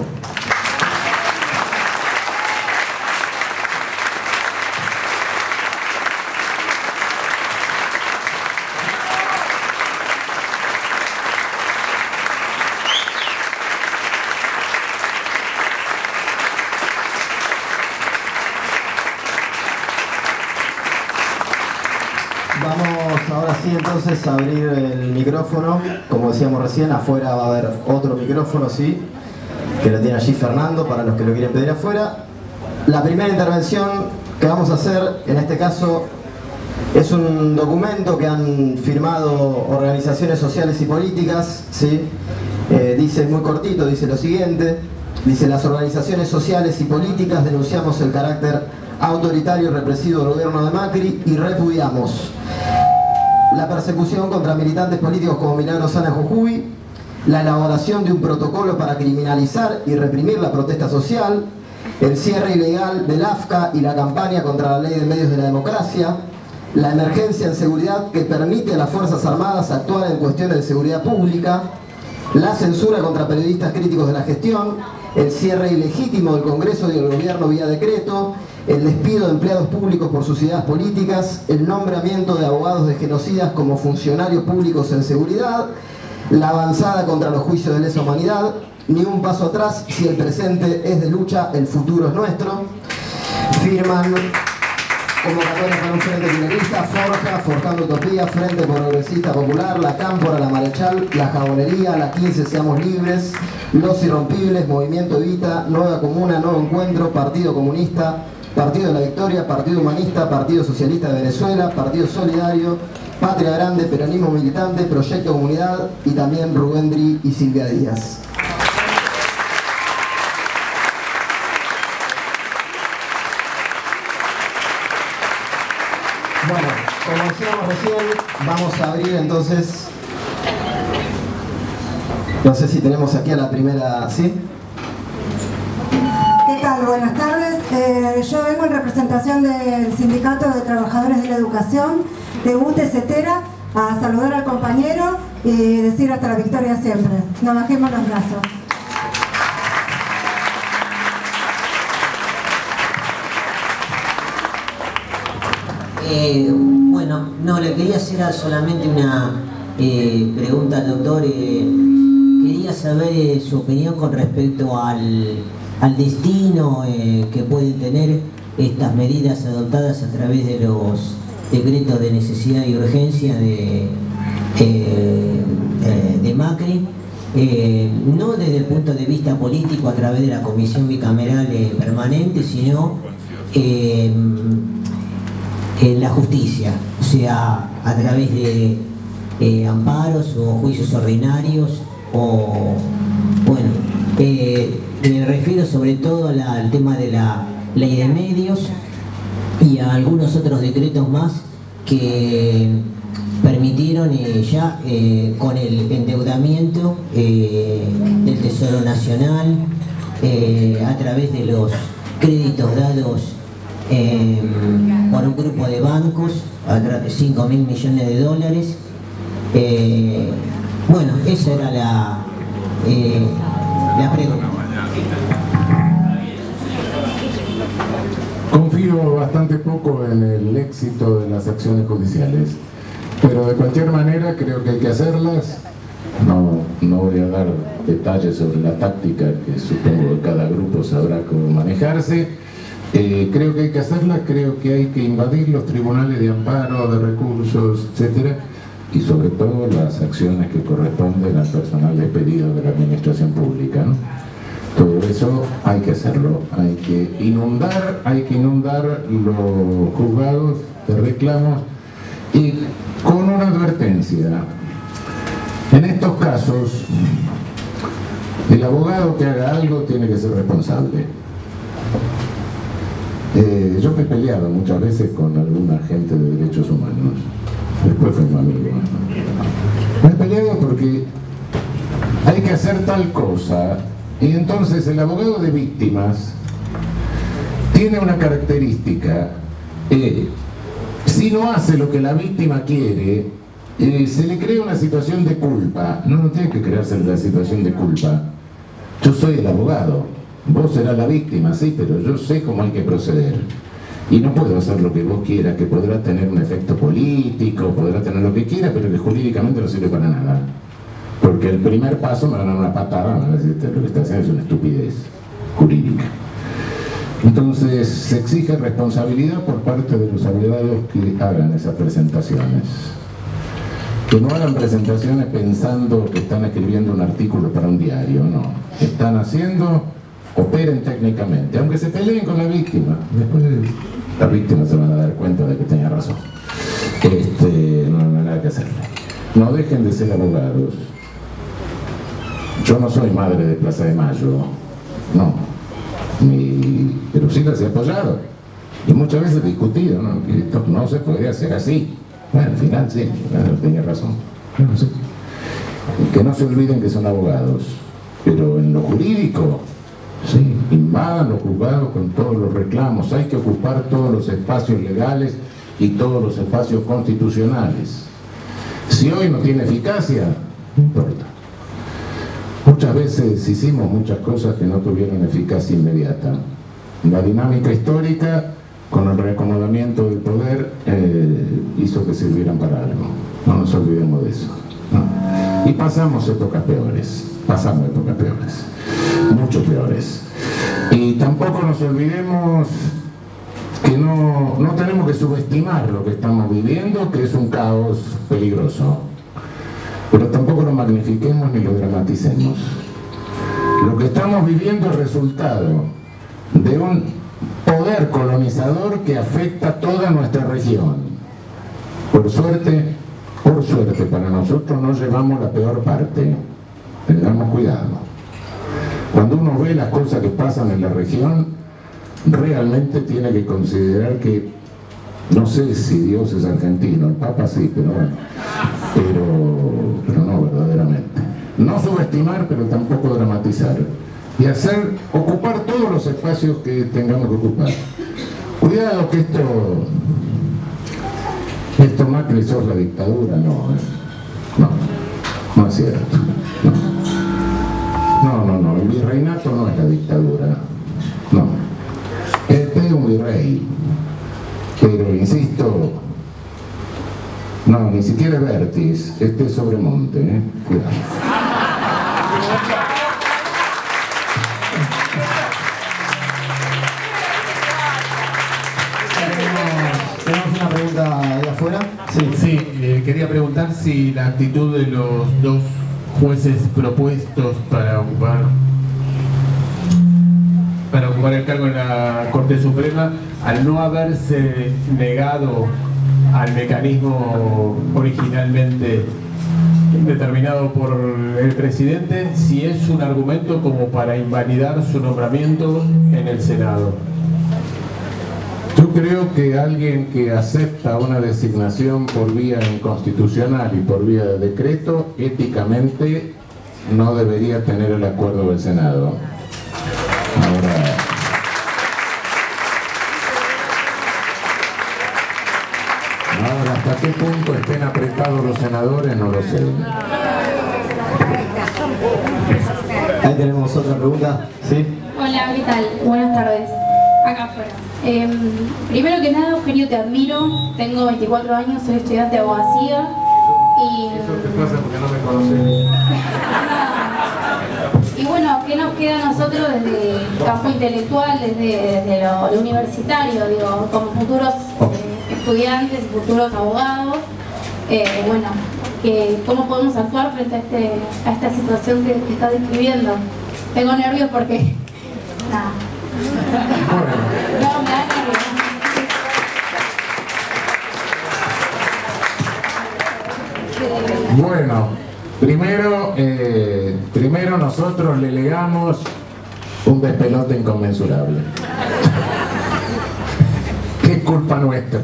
Vamos ahora sí entonces a abrir el micrófono. Como decíamos recién, afuera va a haber otro micrófono, sí, que lo tiene allí Fernando para los que lo quieren pedir afuera. La primera intervención que vamos a hacer, en este caso, es un documento que han firmado organizaciones sociales y políticas, ¿sí? Dice muy cortito, dice lo siguiente: dice, las organizaciones sociales y políticas denunciamos el carácter autoritario y represivo del gobierno de Macri y repudiamos la persecución contra militantes políticos como Milagro Sala en Jujuy, la elaboración de un protocolo para criminalizar y reprimir la protesta social, el cierre ilegal del AFCA y la campaña contra la ley de medios de la democracia, la emergencia en seguridad que permite a las Fuerzas Armadas actuar en cuestiones de seguridad pública, la censura contra periodistas críticos de la gestión, el cierre ilegítimo del Congreso y del Gobierno vía decreto, el despido de empleados públicos por sus ideas políticas, el nombramiento de abogados de genocidas como funcionarios públicos en seguridad, la avanzada contra los juicios de lesa humanidad, ni un paso atrás. Si el presente es de lucha, el futuro es nuestro. Firman convocatorias para un frente minerista, Forja, Forjando Utopía, Frente Progresista Popular, La Cámpora, La Marechal, La Jabonería, La 15 Seamos Libres, Los Irrompibles, Movimiento Evita, Nueva Comuna, Nuevo Encuentro, Partido Comunista, Partido de la Victoria, Partido Humanista, Partido Socialista de Venezuela, Partido Solidario, Patria Grande, Peronismo Militante, Proyecto Comunidad y también Rubén y Silvia Díaz. Bueno, como decíamos recién, vamos a abrir entonces, no sé si tenemos aquí a la primera, ¿sí? ¿Qué tal? Buenas tardes. Yo vengo en representación del Sindicato de Trabajadores de la Educación de UTE Cetera a saludar al compañero y decir hasta la victoria siempre. No bajemos los brazos. Bueno, no, le quería hacer solamente una pregunta al doctor. Quería saber su opinión con respecto al destino que pueden tener estas medidas adoptadas a través de los decretos de necesidad y urgencia de Macri, no desde el punto de vista político a través de la Comisión Bicameral Permanente, sino en la justicia, o sea, a través de amparos o juicios ordinarios, o bueno, me refiero sobre todo al tema de la ley de medios y a algunos otros decretos más que permitieron ya con el endeudamiento del Tesoro Nacional a través de los créditos dados por un grupo de bancos, 5.000 millones de dólares. Bueno, esa era la pregunta. Confío bastante poco en el éxito de las acciones judiciales, pero de cualquier manera creo que hay que hacerlas. No voy a dar detalles sobre la táctica, que supongo que cada grupo sabrá cómo manejarse. Creo que hay que hacerlas, creo que hay que invadir los tribunales de amparo, de recursos, etcétera, y sobre todo las acciones que corresponden al personal despedido de la administración pública, ¿no? Todo eso hay que hacerlo, hay que inundar los juzgados de reclamos, y con una advertencia: en estos casos el abogado que haga algo tiene que ser responsable. Yo me he peleado muchas veces con alguna gente de derechos humanos, después fue mi amigo. Me he peleado porque hay que hacer tal cosa, y entonces el abogado de víctimas tiene una característica: si no hace lo que la víctima quiere, se le crea una situación de culpa. No tiene que crearse la situación de culpa. Yo soy el abogado, vos serás la víctima, sí, pero yo sé cómo hay que proceder. Y no puedo hacer lo que vos quieras, que podrá tener un efecto político, podrá tener lo que quiera, pero que jurídicamente no sirve para nada. Porque el primer paso me van a dar una patada, me van a decir: lo que está haciendo es una estupidez jurídica. Entonces se exige responsabilidad por parte de los abogados que hagan esas presentaciones. Que no hagan presentaciones pensando que están escribiendo un artículo para un diario, no. Están haciendo, operen técnicamente, aunque se peleen con la víctima. Después las víctimas se van a dar cuenta de que tenía razón. No hay nada que hacerle. No dejen de ser abogados. Yo no soy madre de Plaza de Mayo, no. Pero sí las he apoyado. Y muchas veces he discutido, ¿no? Que esto no se puede hacer así. Bueno, al final sí, tenía razón. No sé. Que no se olviden que son abogados. Pero en lo jurídico, sí, invadan los juzgados con todos los reclamos. Hay que ocupar todos los espacios legales y todos los espacios constitucionales. Si hoy no tiene eficacia, no importa. Muchas veces hicimos muchas cosas que no tuvieron eficacia inmediata. La dinámica histórica, con el reacomodamiento del poder, hizo que sirvieran para algo. No nos olvidemos de eso, ¿no? Y pasamos épocas peores. mucho peores. Y tampoco nos olvidemos que no tenemos que subestimar lo que estamos viviendo, que es un caos peligroso. Pero tampoco lo magnifiquemos ni lo dramaticemos. Lo que estamos viviendo es resultado de un poder colonizador que afecta a toda nuestra región. Por suerte para nosotros no llevamos la peor parte. Tengamos cuidado. Cuando uno ve las cosas que pasan en la región, realmente tiene que considerar que, no sé si Dios es argentino, el Papa sí, pero bueno, pero no verdaderamente. No subestimar, pero tampoco dramatizar. Y ocupar todos los espacios que tengamos que ocupar. Cuidado que esto Macri sos la dictadura, no es cierto. No, el virreinato no es la dictadura, no. Este es un virrey, pero insisto, no, ni siquiera es Vértiz, este es Sobremonte, cuidado. Tenemos una pregunta de afuera. Sí, quería preguntar si la actitud de los dos jueces propuestos para ocupar el cargo en la Corte Suprema, al no haberse negado al mecanismo originalmente determinado por el presidente, si es un argumento como para invalidar su nombramiento en el Senado. Yo creo que alguien que acepta una designación por vía inconstitucional y por vía de decreto, éticamente no debería tener el acuerdo del Senado. Ahora, ¿hasta qué punto estén apretados los senadores? No lo sé. Ahí tenemos otra pregunta. ¿Sí? Hola, ¿qué tal? Buenas tardes. Acá afuera. Primero que nada, Eugenio, te admiro. Tengo 24 años, soy estudiante de abogacía. Eso te pasa porque no me conoces. Y bueno, ¿qué nos queda a nosotros desde el campo intelectual, desde lo universitario, digo, como futuros estudiantes, futuros abogados? Bueno, ¿cómo podemos actuar frente a esta situación que estás describiendo? Tengo nervios porque... Nada. No, me da nervios. Bueno, primero nosotros le legamos un despelote inconmensurable. ¿Qué es culpa nuestra?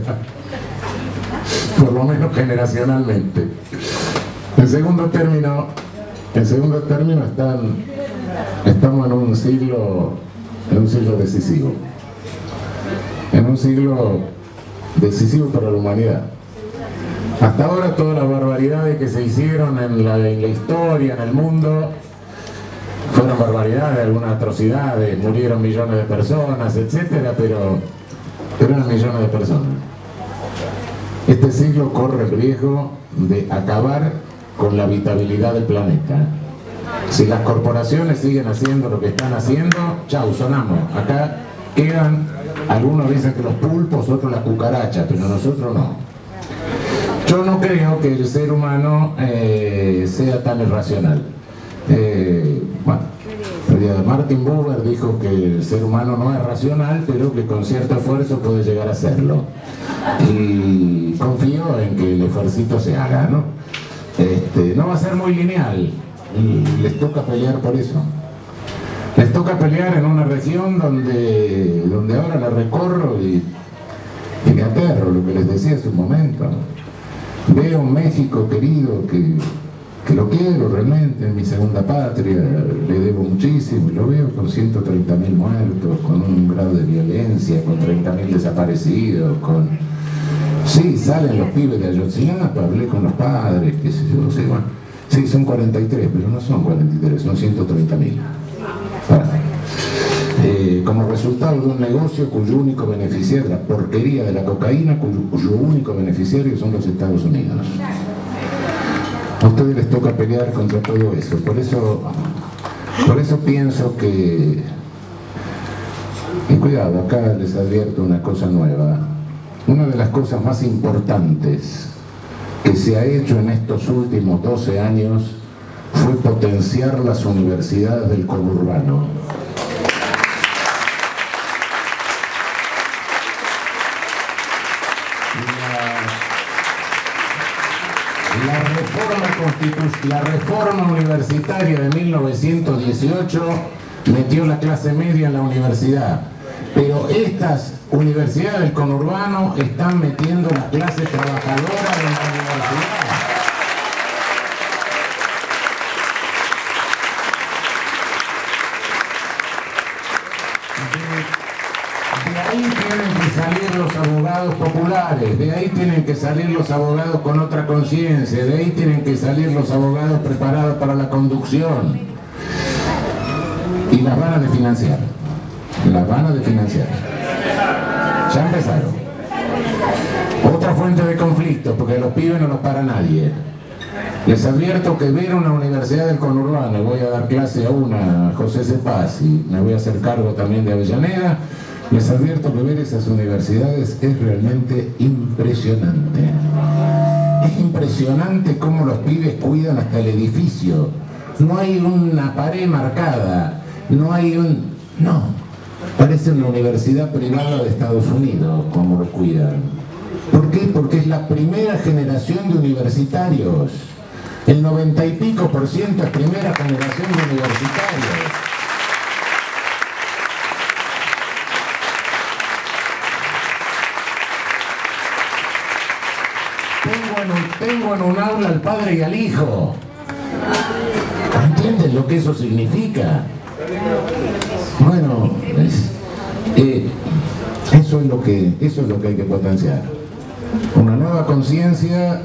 Por lo menos generacionalmente. En segundo término estamos en un siglo decisivo. En un siglo decisivo para la humanidad. Hasta ahora todas las barbaridades que se hicieron en la historia, en el mundo, fueron barbaridades, algunas atrocidades, murieron millones de personas, etcétera, pero eran millones de personas. Este siglo corre el riesgo de acabar con la habitabilidad del planeta. Si las corporaciones siguen haciendo lo que están haciendo, chau, sonamos. Acá quedan, algunos dicen que los pulpos, otros las cucarachas, pero nosotros no. Yo no creo que el ser humano sea tan irracional. Martin Buber dijo que el ser humano no es racional, pero que con cierto esfuerzo puede llegar a serlo. Y confío en que el esfuercito se haga, ¿no? No va a ser muy lineal, y les toca pelear por eso. Les toca pelear en una región donde ahora la recorro y me aterro, lo que les decía hace un momento. Veo un México querido que lo quiero realmente, en mi segunda patria, le debo muchísimo, y lo veo con 130.000 muertos, con un grado de violencia, con 30.000 desaparecidos, con... Sí, salen los pibes de Ayotzinapa, hablé con los padres, qué sé yo, sí, bueno, sí, son 43, pero no son 43, son 130.000. Como resultado de un negocio cuyo único beneficiario, la porquería de la cocaína, cuyo único beneficiario son los Estados Unidos. A ustedes les toca pelear contra todo eso, por eso Por eso pienso que, y cuidado, acá les advierto una cosa nueva. Una de las cosas más importantes que se ha hecho en estos últimos 12 años fue potenciar las universidades del conurbano. La reforma universitaria de 1918 metió la clase media en la universidad, pero estas universidades del conurbano están metiendo la clase trabajadora en la universidad. De ahí tienen que salir los abogados populares, de ahí tienen que salir los abogados con otra conciencia, de ahí tienen que salir los abogados preparados para la conducción. Y las van a desfinanciar. Las van a desfinanciar. Ya empezaron. Otra fuente de conflicto, porque los pibes no los para nadie. Les advierto que ver una universidad del conurbano, voy a dar clase a una, José Cepaz, y me voy a hacer cargo también de Avellaneda. Les advierto que ver esas universidades es realmente impresionante. Es impresionante cómo los pibes cuidan hasta el edificio. No hay una pared marcada, no hay un... No, parece una universidad privada de Estados Unidos, como lo cuidan. ¿Por qué? Porque es la primera generación de universitarios. El 90 y pico % es primera generación de universitarios. Tengo en un aula al padre y al hijo. ¿Entienden lo que eso significa? Bueno, eso es lo que hay que potenciar. Una nueva conciencia,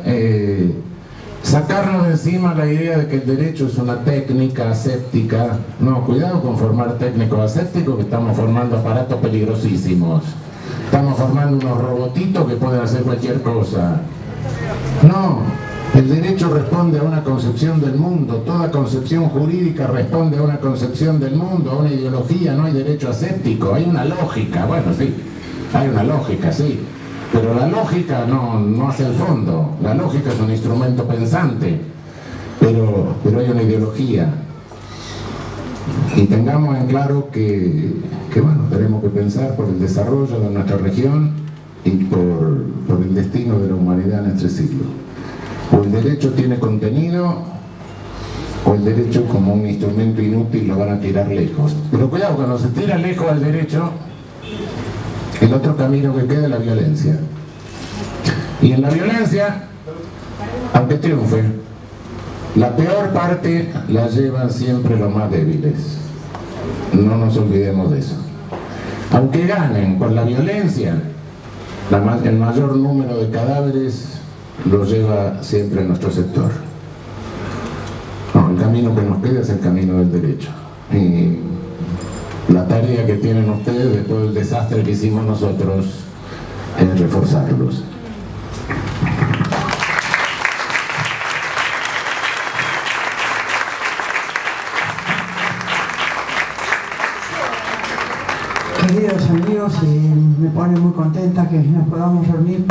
sacarnos de encima la idea de que el derecho es una técnica aséptica. No, cuidado con formar técnicos asépticos, que estamos formando aparatos peligrosísimos. Estamos formando unos robotitos que pueden hacer cualquier cosa. No, el derecho responde a una concepción del mundo, toda concepción jurídica responde a una concepción del mundo, a una ideología, no hay derecho aséptico, hay una lógica, bueno sí, hay una lógica, sí, pero la lógica no hace el fondo, la lógica es un instrumento pensante, pero hay una ideología. Y tengamos en claro que bueno, tenemos que pensar por el desarrollo de nuestra región y por el destino de la humanidad en este siglo. O el derecho tiene contenido, o el derecho como un instrumento inútil lo van a tirar lejos. Pero cuidado, cuando se tira lejos al derecho, el otro camino que queda es la violencia. Y en la violencia, aunque triunfe, la peor parte la llevan siempre los más débiles. No nos olvidemos de eso. Aunque ganen con la violencia, el mayor número de cadáveres lo lleva siempre nuestro sector. No, el camino que nos queda es el camino del derecho. Y la tarea que tienen ustedes después del desastre que hicimos nosotros es reforzarlos. Queridos amigos, me pone muy contenta que nos podamos reunir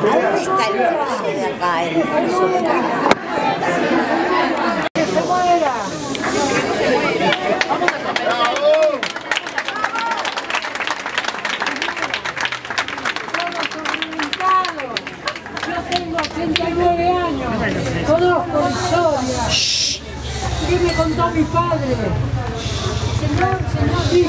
¿Dónde está el cruce de acá? El cruce de acá. ¡Que se muera! Vamos a conversar. Yo tengo 89 años. Conozco la historia. ¿Qué me contó mi padre? Señor, sí.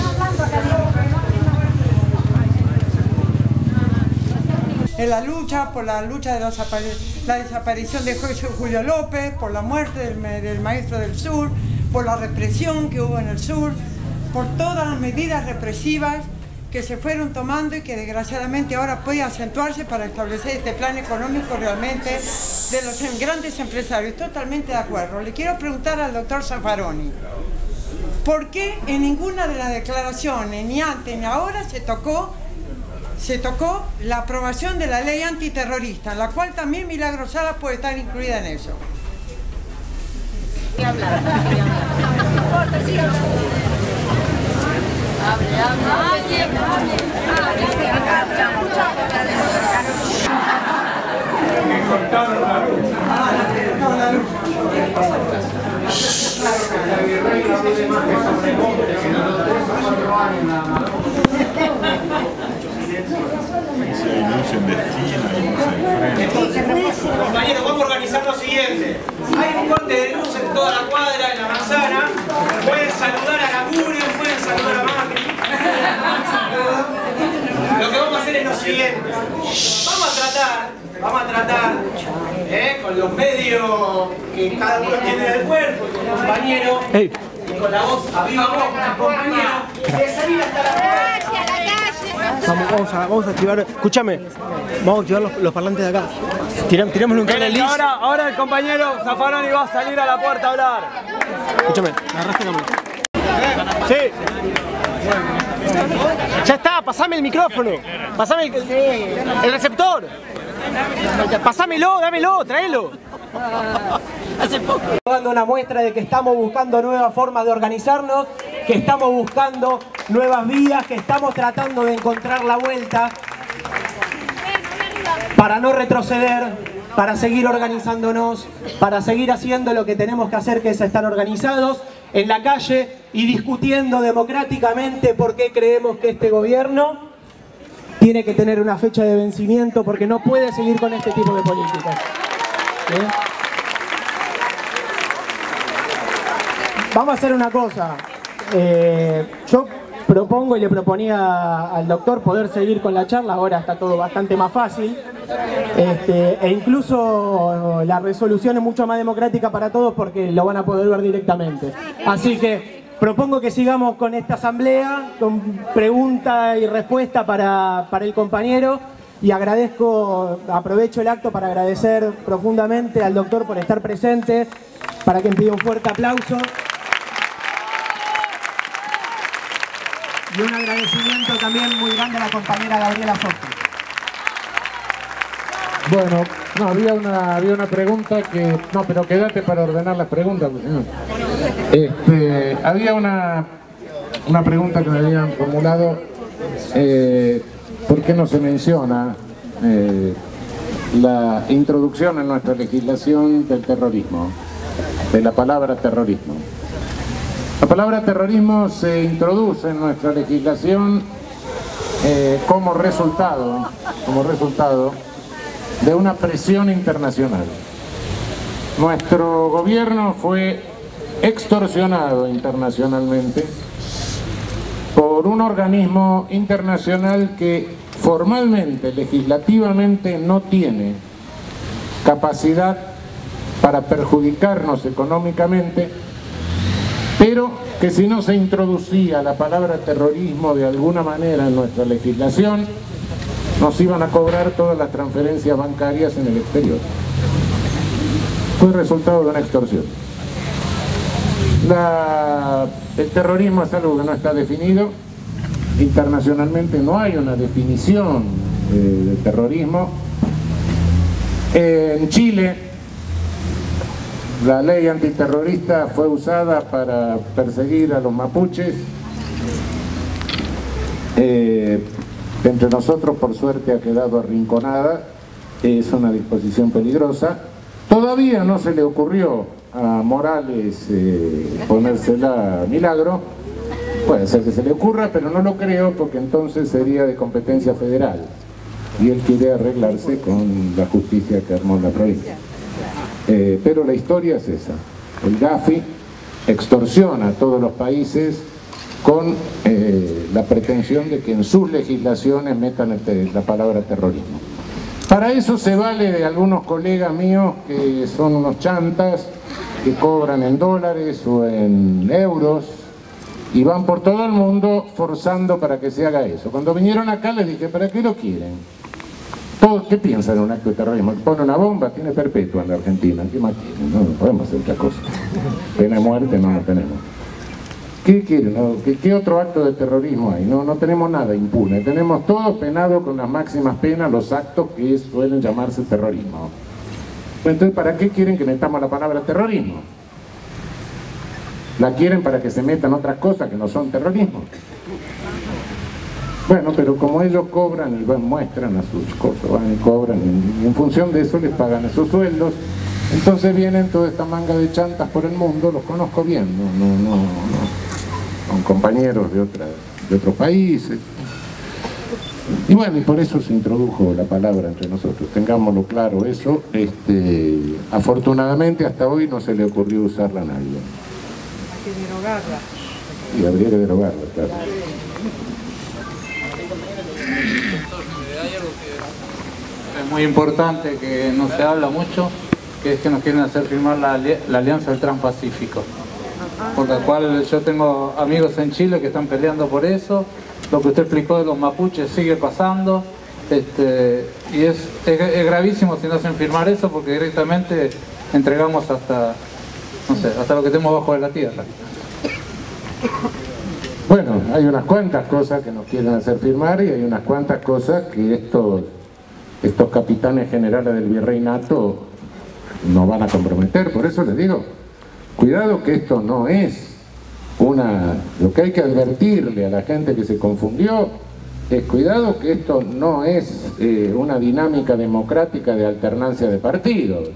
En la lucha, por la lucha de la desaparición de Julio López, por la muerte del maestro del sur, por la represión que hubo en el sur, por todas las medidas represivas que se fueron tomando y que desgraciadamente ahora puede acentuarse para establecer este plan económico realmente de los grandes empresarios. Totalmente de acuerdo. Le quiero preguntar al doctor Zaffaroni, ¿por qué en ninguna de las declaraciones, ni antes ni ahora, se tocó la aprobación de la ley antiterrorista, en la cual también Milagro Sala puede estar incluida en eso? Compañeros, vamos a organizar lo siguiente. Hay un corte de luz en toda la cuadra, en la manzana. Pueden saludar a Lagurio, pueden saludar a Macri. Lo que vamos a hacer es lo siguiente. Vamos a tratar con los medios que cada uno tiene del cuerpo, y con el compañero, y con la voz a viva voz, con el compañero, de salir hasta la puerta. Vamos a activar, escúchame, vamos a activar los parlantes de acá. Tirémosle un cable liso. Ahora el compañero Zaffaroni va a salir a la puerta a hablar. Escúchame, agarraste la mano. Sí. Ya está, pasame el micrófono. Pasame el receptor. Pásamelo, dámelo, tráelo. Hace poco. Dando una muestra de que estamos buscando nuevas formas de organizarnos, que estamos buscando nuevas vías, que estamos tratando de encontrar la vuelta para no retroceder, para seguir organizándonos, para seguir haciendo lo que tenemos que hacer, que es estar organizados en la calle y discutiendo democráticamente por qué creemos que este gobierno tiene que tener una fecha de vencimiento, porque no puede seguir con este tipo de políticas. Vamos a hacer una cosa. Yo propongo y le proponía al doctor poder seguir con la charla, ahora está todo bastante más fácil. E incluso la resolución es mucho más democrática para todos porque lo van a poder ver directamente. Así que propongo que sigamos con esta asamblea, con pregunta y respuesta para el compañero, y aprovecho el acto para agradecer profundamente al doctor por estar presente, para que me pida un fuerte aplauso. Y un agradecimiento también muy grande a la compañera Gabriela Sotti. Bueno, no, había una pregunta que... No, pero quédate para ordenar las preguntas. Había una pregunta que me habían formulado. ¿Por qué no se menciona la introducción en nuestra legislación del terrorismo? De la palabra terrorismo. La palabra terrorismo se introduce en nuestra legislación como resultado de una presión internacional. Nuestro gobierno fue extorsionado internacionalmente por un organismo internacional que formalmente, legislativamente, no tiene capacidad para perjudicarnos económicamente, pero que si no se introducía la palabra terrorismo de alguna manera en nuestra legislación, nos iban a cobrar todas las transferencias bancarias en el exterior. Fue resultado de una extorsión. El terrorismo es algo que no está definido. Internacionalmente no hay una definición de terrorismo. En Chile, la ley antiterrorista fue usada para perseguir a los mapuches. Entre nosotros, por suerte, ha quedado arrinconada. Es una disposición peligrosa. Todavía no se le ocurrió a Morales ponérsela a Milagro. Puede ser que se le ocurra, pero no lo creo, porque entonces sería de competencia federal y él quiere arreglarse con la justicia que armó en la provincia. Pero la historia es esa. El Gafi extorsiona a todos los países con la pretensión de que en sus legislaciones metan la palabra terrorismo. Para eso se vale de algunos colegas míos que son unos chantas, que cobran en dólares o en euros, y van por todo el mundo forzando para que se haga eso. Cuando vinieron acá les dije, ¿para qué lo quieren? ¿Qué piensan en un acto de terrorismo? Pone una bomba, tiene perpetua en la Argentina, ¿qué más quieren? No podemos hacer otra cosa. Pena de muerte no tenemos. ¿Qué quieren? ¿Qué otro acto de terrorismo hay? No tenemos nada impune, tenemos todo penado con las máximas penas, los actos que suelen llamarse terrorismo. Entonces, ¿para qué quieren que metamos la palabra terrorismo? ¿La quieren para que se metan otras cosas que no son terrorismo? Bueno, pero como ellos cobran y muestran a sus cosas, van y cobran y en función de eso les pagan esos sueldos, entonces vienen toda esta manga de chantas por el mundo, los conozco bien, son compañeros de otros países. Y bueno, y por eso se introdujo la palabra entre nosotros, tengámoslo claro eso. Afortunadamente hasta hoy no se le ocurrió usarla a nadie. Hay que derogarla. Y habría que derogarla, claro. Hay algo que es muy importante, que no se habla mucho, que es que nos quieren hacer firmar la Alianza del Transpacífico, por la cual yo tengo amigos en Chile que están peleando por eso. Lo que usted explicó de los mapuches sigue pasando, y es gravísimo si no hacen firmar eso, porque directamente entregamos hasta, no sé, hasta lo que tenemos bajo de la tierra. Bueno, hay unas cuantas cosas que nos quieren hacer firmar y hay unas cuantas cosas que estos capitanes generales del virreinato nos van a comprometer. Por eso les digo, cuidado que esto no es lo que hay que advertirle a la gente que se confundió es cuidado que esto no es una dinámica democrática de alternancia de partidos.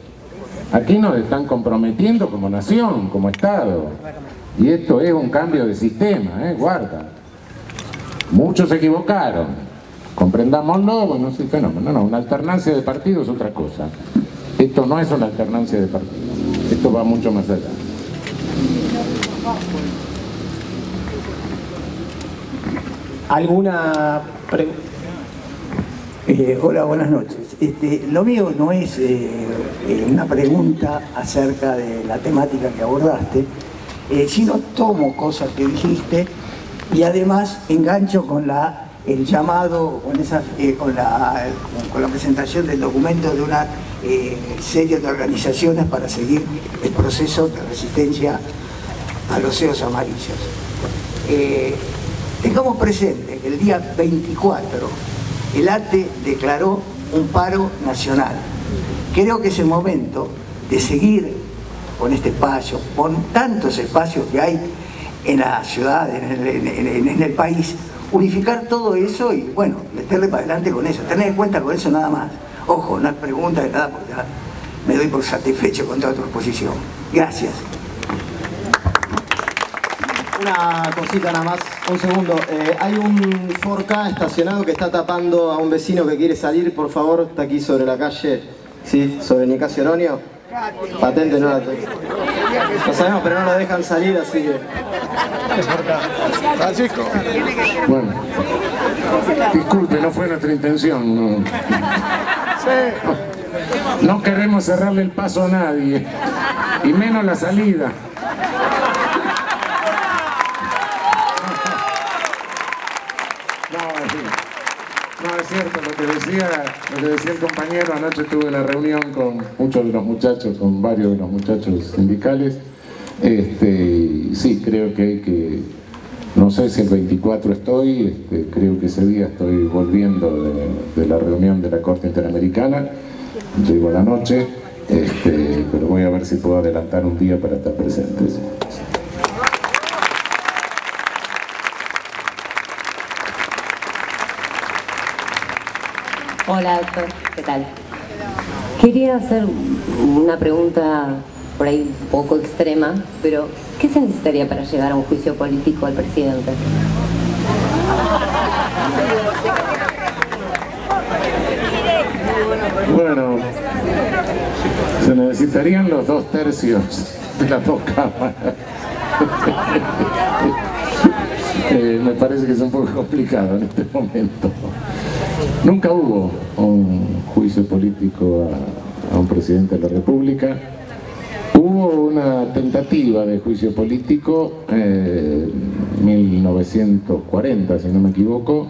Aquí nos están comprometiendo como nación, como Estado. Y esto es un cambio de sistema, guarda. Muchos se equivocaron. Comprendámoslo, bueno, es el fenómeno. No, una alternancia de partidos es otra cosa. Esto no es una alternancia de partidos. Esto va mucho más allá. ¿Alguna pregunta? Hola, buenas noches. Lo mío no es una pregunta acerca de la temática que abordaste, sino tomo cosas que dijiste y además engancho con el llamado, con la presentación del documento de una serie de organizaciones para seguir el proceso de resistencia a los CEOs amarillos. Tengamos presente que el día 24 el ATE declaró un paro nacional. Creo que es el momento de seguir con este espacio, con tantos espacios que hay en la ciudad, en el país, unificar todo eso y, bueno, meterle para adelante con eso, tener en cuenta con eso nada más. Ojo, no es pregunta de nada, porque ya me doy por satisfecho con toda tu exposición. Gracias. Una cosita nada más, un segundo. Hay un 4K estacionado que está tapando a un vecino que quiere salir, por favor, está aquí sobre la calle, sí, sobre Nicasio Oronio. Patente no la tengo. Lo sabemos, pero no lo dejan salir, así que... Francisco. Bueno, disculpe, no fue nuestra intención. No queremos cerrarle el paso a nadie, y menos la salida. No, es cierto, lo que decía el compañero, anoche tuve una reunión con muchos de los muchachos, con varios de los muchachos sindicales. Sí, creo que hay que, no sé si el 24 estoy, creo que ese día estoy volviendo de la reunión de la Corte Interamericana, llego a la noche, pero voy a ver si puedo adelantar un día para estar presente. Hola, doctor, ¿qué tal? Quería hacer una pregunta por ahí un poco extrema, pero ¿qué se necesitaría para llegar a un juicio político al presidente? Bueno, se necesitarían los 2/3 de las dos cámaras. Me parece que es un poco complicado en este momento. Nunca hubo un juicio político a un presidente de la República. Hubo una tentativa de juicio político 1940, si no me equivoco,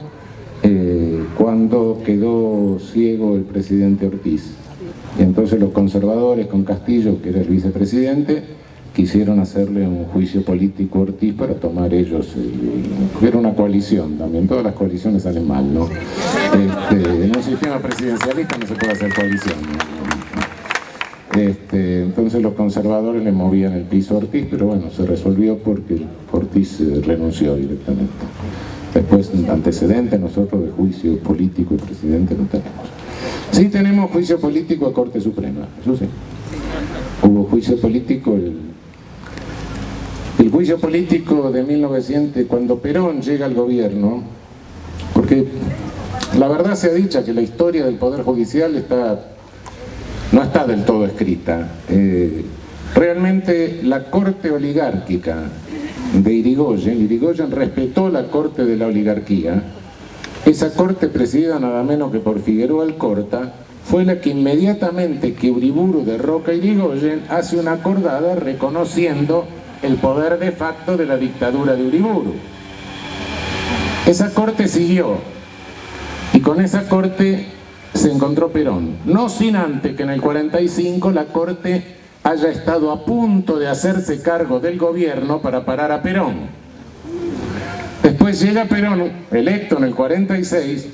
cuando quedó ciego el presidente Ortiz. Y entonces los conservadores, con Castillo, que era el vicepresidente, quisieron hacerle un juicio político a Ortiz para tomar ellos, era una coalición también, todas las coaliciones salen mal, ¿no? En un sistema presidencialista no se puede hacer coalición, ¿no? Entonces los conservadores le movían el piso a Ortiz, pero bueno, se resolvió porque Ortiz renunció directamente. Después, antecedentes nosotros de juicio político y presidente no tenemos. Sí tenemos juicio político a Corte Suprema, eso sí. Hubo juicio político, el juicio político de 1900, cuando Perón llega al gobierno, porque la verdad sea dicha que la historia del Poder Judicial no está del todo escrita. Realmente la corte oligárquica de Irigoyen respetó la corte de la oligarquía. Esa corte, presidida nada menos que por Figueroa Alcorta, fue la que inmediatamente que Uriburu derroca a Irigoyen hace una acordada reconociendo el poder de facto de la dictadura de Uriburu. Esa corte siguió y con esa corte se encontró Perón, no sin antes que en el 45 la corte haya estado a punto de hacerse cargo del gobierno para parar a Perón. Después llega Perón, electo en el 46,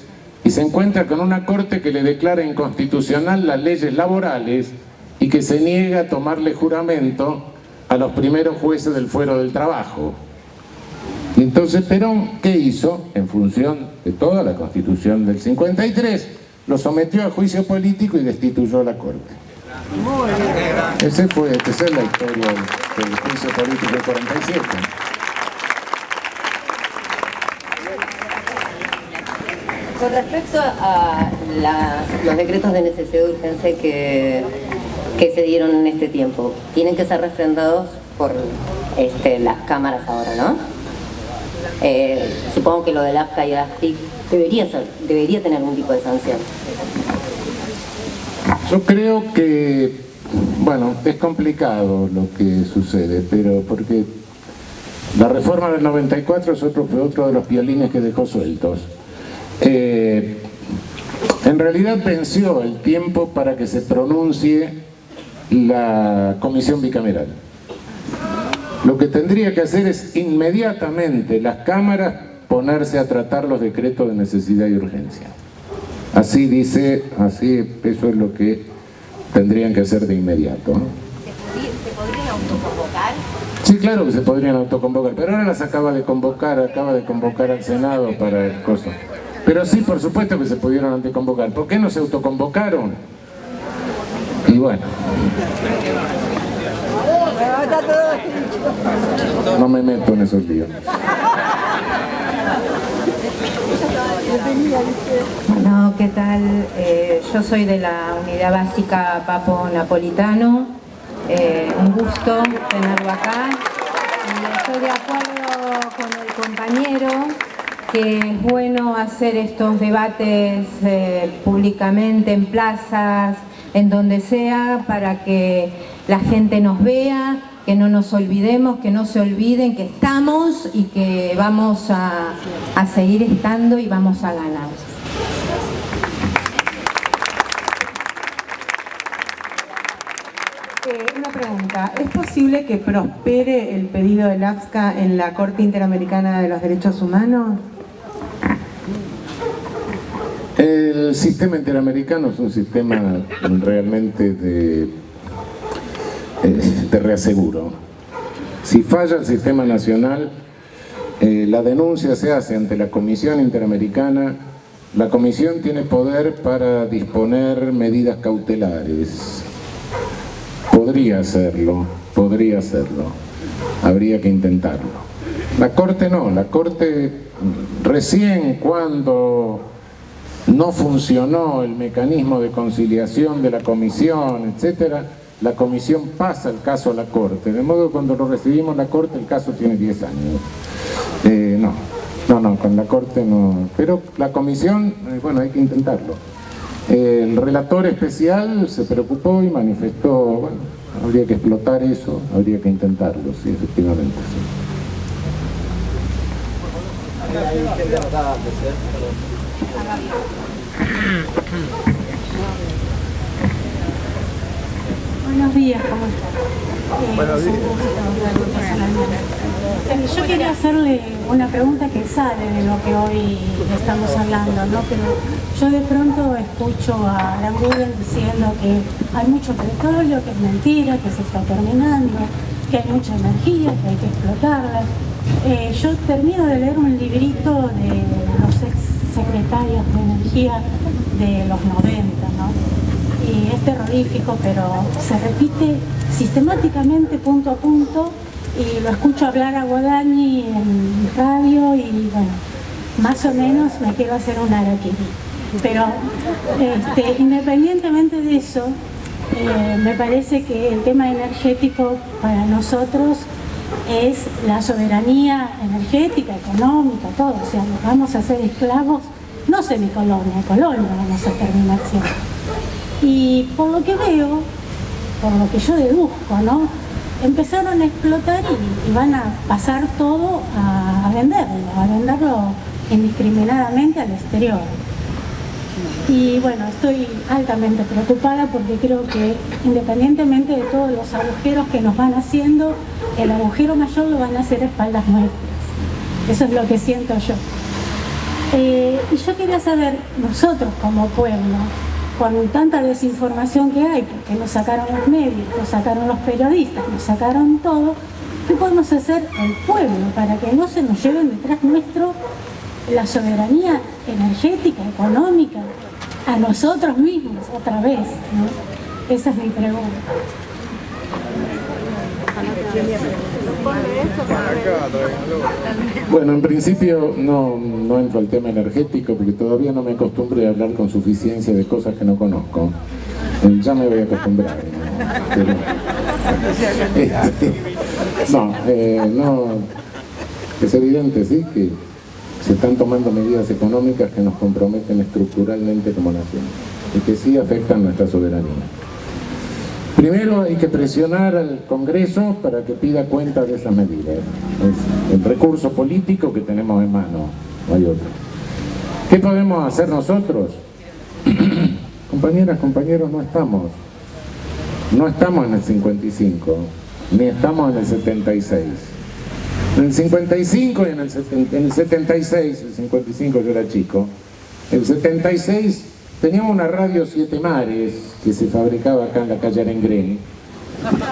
y se encuentra con una corte que le declara inconstitucional las leyes laborales y que se niega a tomarle juramento a los primeros jueces del Fuero del Trabajo. Y entonces Perón, ¿qué hizo? En función de toda la Constitución del 53, lo sometió a juicio político y destituyó a la corte. Esa es la historia del juicio político del 47. Con respecto a los decretos de necesidad de urgencia que se dieron en este tiempo, tienen que ser refrendados por las cámaras ahora, ¿no? Supongo que lo del AFCA y el AFTIC debería tener algún tipo de sanción. Yo creo que, bueno, es complicado lo que sucede, pero porque la reforma del 94 es otro de los violines que dejó sueltos. En realidad venció el tiempo para que se pronuncie la comisión bicameral. Lo que tendría que hacer es inmediatamente las cámaras ponerse a tratar los decretos de necesidad y urgencia. Así dice, eso es lo que tendrían que hacer de inmediato, ¿no? ¿Se podrían autoconvocar? Sí, claro que se podrían autoconvocar, pero ahora las acaba de convocar al Senado para el coso. Pero sí, por supuesto que se pudieron anteconvocar. ¿Por qué no se autoconvocaron? Y bueno. No me meto en esos líos. Bueno, ¿qué tal? Yo soy de la Unidad Básica Papo Napolitano. Un gusto tenerlo acá. Y estoy de acuerdo con el compañero que es bueno hacer estos debates públicamente en plazas, en donde sea, para que la gente nos vea, que no nos olvidemos, que no se olviden que estamos y que vamos a seguir estando y vamos a ganar. Una pregunta, ¿es posible que prospere el pedido del AFCA en la Corte Interamericana de los Derechos Humanos? El sistema interamericano es un sistema realmente de reaseguro. Si falla el sistema nacional, la denuncia se hace ante la Comisión Interamericana. La Comisión tiene poder para disponer medidas cautelares. Podría hacerlo, habría que intentarlo. La Corte no, la Corte recién cuando no funcionó el mecanismo de conciliación de la Comisión, etcétera, la Comisión pasa el caso a la Corte, de modo que cuando lo recibimos la Corte el caso tiene 10 años. No, con la Corte no, pero la Comisión, bueno, hay que intentarlo. El relator especial se preocupó y manifestó, bueno, habría que explotar eso, habría que intentarlo, sí, efectivamente, sí. Buenos días, ¿cómo están? Buenos días. Yo quería hacerle una pregunta que sale de lo que hoy estamos hablando, ¿no? Pero yo de pronto escucho a Aranguren diciendo que hay mucho petróleo, que es mentira, que se está terminando, que hay mucha energía, que hay que explotarla. Yo termino de leer un librito de los ex secretarios de energía de los 90, ¿no? Y es terrorífico, pero se repite sistemáticamente punto a punto y lo escucho hablar a Guadagni en radio y bueno, más o menos me quiero hacer un araquiri. Pero independientemente de eso, me parece que el tema energético para nosotros es la soberanía energética, económica, todo. O sea, nos vamos a hacer esclavos, no semicolonia, colonia vamos a terminar siempre. Y por lo que veo, por lo que yo deduzco, ¿no? Empezaron a explotar y van a pasar todo a venderlo indiscriminadamente al exterior. Y bueno, estoy altamente preocupada porque creo que independientemente de todos los agujeros que nos van haciendo, el agujero mayor lo van a hacer a espaldas nuestras. Eso es lo que siento yo. Y yo quería saber, nosotros como pueblo, con tanta desinformación que hay, porque nos sacaron los medios, nos sacaron los periodistas, nos sacaron todo, ¿qué podemos hacer el pueblo para que no se nos lleven detrás nuestro la soberanía energética, económica, a nosotros mismos otra vez, ¿no? Esa es mi pregunta. Bueno, en principio no entro al tema energético porque todavía no me acostumbré a hablar con suficiencia de cosas que no conozco. Ya me voy a acostumbrar, ¿no? No, es evidente, sí, que se están tomando medidas económicas que nos comprometen estructuralmente como nación y que sí afectan nuestra soberanía. Primero hay que presionar al Congreso para que pida cuenta de esas medidas. Es el recurso político que tenemos en mano, no hay otro. ¿Qué podemos hacer nosotros? Compañeras, compañeros, no estamos en el 55, ni estamos en el 76. En el 55 y en el 76, el 55 yo era chico, el 76 teníamos una radio Siete Mares que se fabricaba acá en la calle Arengrén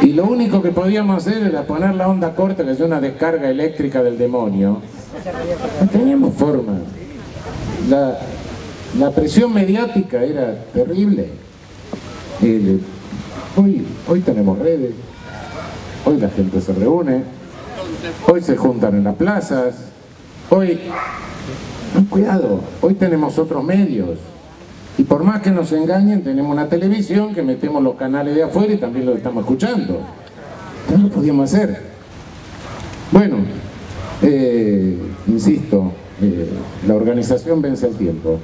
y lo único que podíamos hacer era poner la onda corta, que es una descarga eléctrica del demonio. No teníamos forma. La presión mediática era terrible. Hoy tenemos redes, hoy la gente se reúne, hoy se juntan en las plazas, hoy tenemos otros medios. Y por más que nos engañen, tenemos una televisión que metemos los canales de afuera y también los estamos escuchando. ¿Qué lo podíamos hacer? Bueno, insisto, la organización vence el tiempo.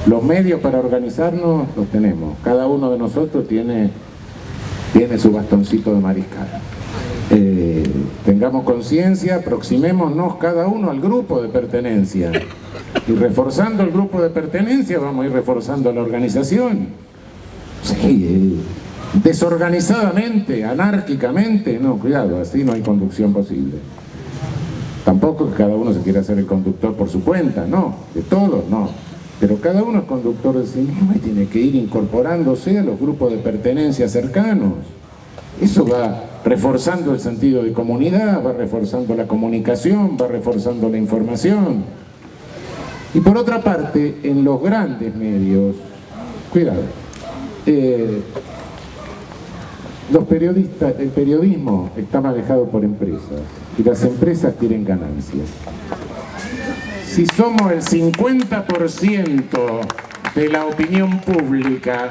Los medios para organizarnos los tenemos. Cada uno de nosotros tiene su bastoncito de mariscal. Tengamos conciencia, aproximémonos cada uno al grupo de pertenencia. Y reforzando el grupo de pertenencia vamos a ir reforzando la organización. Sí, desorganizadamente, anárquicamente, no, cuidado, así no hay conducción posible. Tampoco que cada uno se quiera hacer el conductor por su cuenta, no, de todos no. Pero cada uno es conductor de sí mismo y tiene que ir incorporándose a los grupos de pertenencia cercanos. Eso va reforzando el sentido de comunidad, va reforzando la comunicación, va reforzando la información. Y por otra parte, en los grandes medios, cuidado, el periodismo está manejado por empresas y las empresas quieren ganancias. Si somos el 50% de la opinión pública,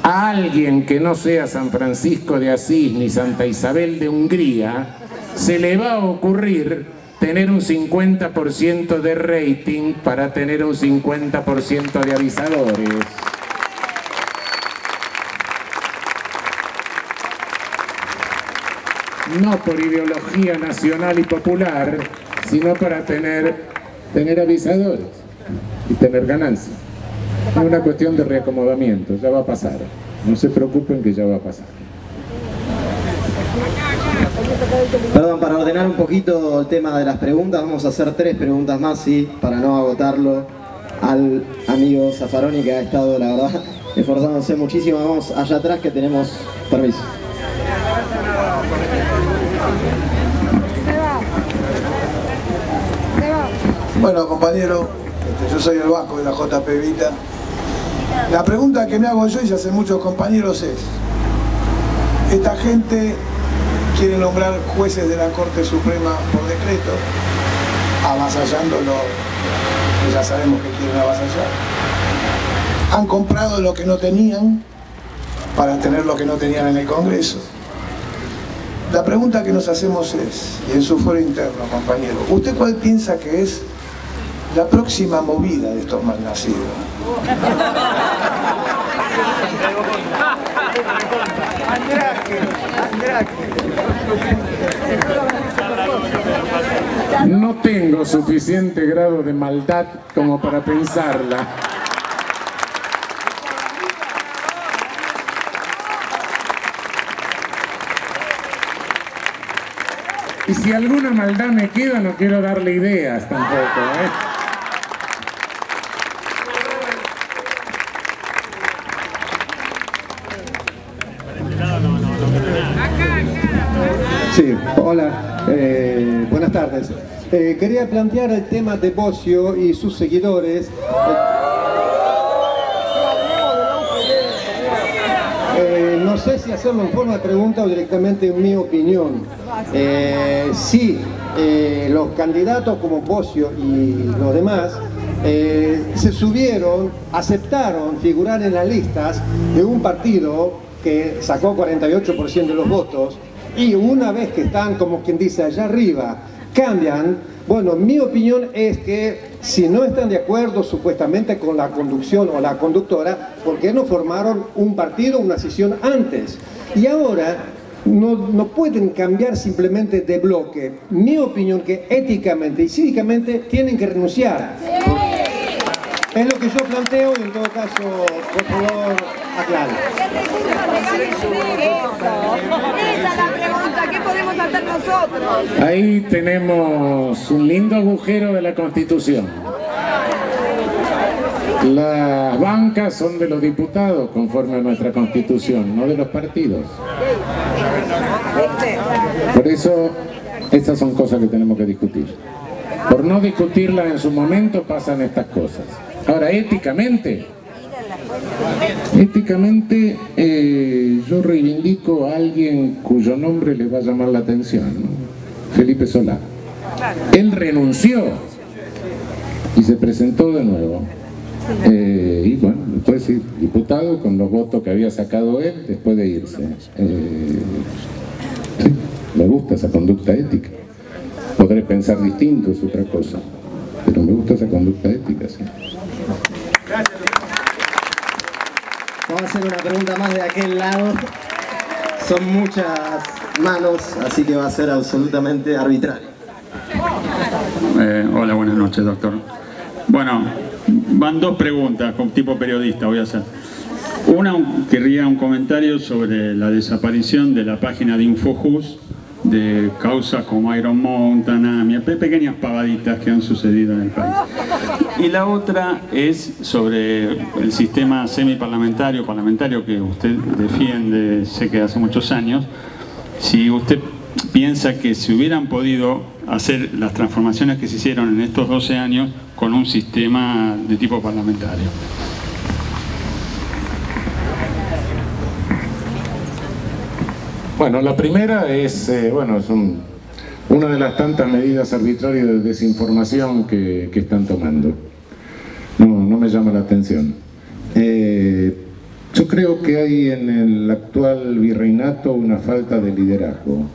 a alguien que no sea San Francisco de Asís ni Santa Isabel de Hungría, se le va a ocurrir tener un 50% de rating para tener un 50% de avisadores. No por ideología nacional y popular, sino para tener tener avisadores y tener ganancias. Es una cuestión de reacomodamiento, ya va a pasar. No se preocupen que ya va a pasar. Perdón, para ordenar un poquito el tema de las preguntas, vamos a hacer 3 preguntas más, sí, para no agotarlo al amigo Zaffaroni, que ha estado, la verdad, esforzándose muchísimo. Vamos allá atrás que tenemos permiso. Bueno, compañero, yo soy el Vasco de la JP Vita. La pregunta que me hago yo y se hacen muchos compañeros es: esta gente quiere nombrar jueces de la Corte Suprema por decreto, avasallando lo que ya sabemos que quieren avasallar. Han comprado lo que no tenían para tener lo que no tenían en el Congreso. La pregunta que nos hacemos es, y en su foro interno, compañero, ¿usted cuál piensa que es la próxima movida de estos malnacidos? No tengo suficiente grado de maldad como para pensarla. Y si alguna maldad me queda, no quiero darle ideas tampoco, ¿eh? Sí, hola, buenas tardes. Quería plantear el tema de Bosio y sus seguidores. No sé si hacerlo en forma de pregunta o directamente en mi opinión. Sí, los candidatos como Bosio y los demás se subieron, aceptaron figurar en las listas de un partido que sacó 48% de los votos, y una vez que están, como quien dice, allá arriba, cambian. Bueno, mi opinión es que si no están de acuerdo supuestamente con la conducción o la conductora, ¿por qué no formaron un partido, una sesión antes? Y ahora no pueden cambiar simplemente de bloque. Mi opinión que éticamente y cívicamente tienen que renunciar. Es lo que yo planteo y en todo caso, por favor, aclaren. Esa es la pregunta, ¿qué podemos hacer nosotros? Ahí tenemos un lindo agujero de la Constitución. Las bancas son de los diputados conforme a nuestra Constitución, no de los partidos. Por eso, estas son cosas que tenemos que discutir. Por no discutirlas en su momento pasan estas cosas. Ahora, éticamente yo reivindico a alguien cuyo nombre les va a llamar la atención, ¿no? Felipe Solá. Él renunció y se presentó de nuevo. Y bueno, después sí, diputado con los votos que había sacado él después de irse. Sí, me gusta esa conducta ética. Podré pensar distinto, es otra cosa, pero me gusta esa conducta ética, sí. Vamos a hacer una pregunta más de aquel lado. Son muchas manos, así que va a ser absolutamente arbitrario. Hola, buenas noches, doctor. Bueno, van 2 preguntas con tipo periodista, voy a hacer. Una, querría un comentario sobre la desaparición de la página de Infojus, de causas como Iron Mountain, AMIA, pequeñas pavaditas que han sucedido en el país. Y la otra es sobre el sistema semiparlamentario, parlamentario que usted defiende, sé que hace muchos años. Si usted piensa que se hubieran podido hacer las transformaciones que se hicieron en estos 12 años con un sistema de tipo parlamentario. Bueno, la primera es, es una de las tantas medidas arbitrarias de desinformación que están tomando. No me llama la atención. Yo creo que hay en el actual virreinato una falta de liderazgo.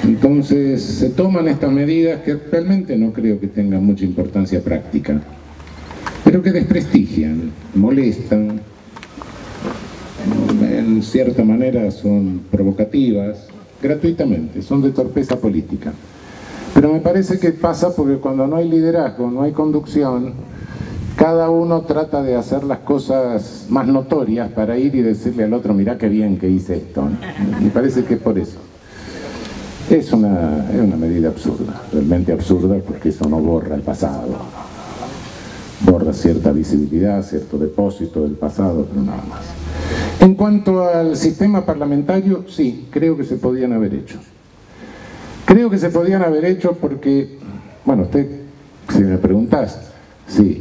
Entonces se toman estas medidas que realmente no creo que tengan mucha importancia práctica, pero que desprestigian, molestan, en cierta manera son provocativas, gratuitamente, son de torpeza política. Pero me parece que pasa porque cuando no hay liderazgo, no hay conducción, cada uno trata de hacer las cosas más notorias para ir y decirle al otro, mirá qué bien que hice esto, ¿no? Me parece que es por eso. Es una medida absurda, realmente absurda, porque eso no borra el pasado. Borra cierta visibilidad, cierto depósito del pasado, pero nada más. En cuanto al sistema parlamentario, sí, creo que se podían haber hecho. Creo que se podían haber hecho porque, bueno, usted, si me preguntás, sí,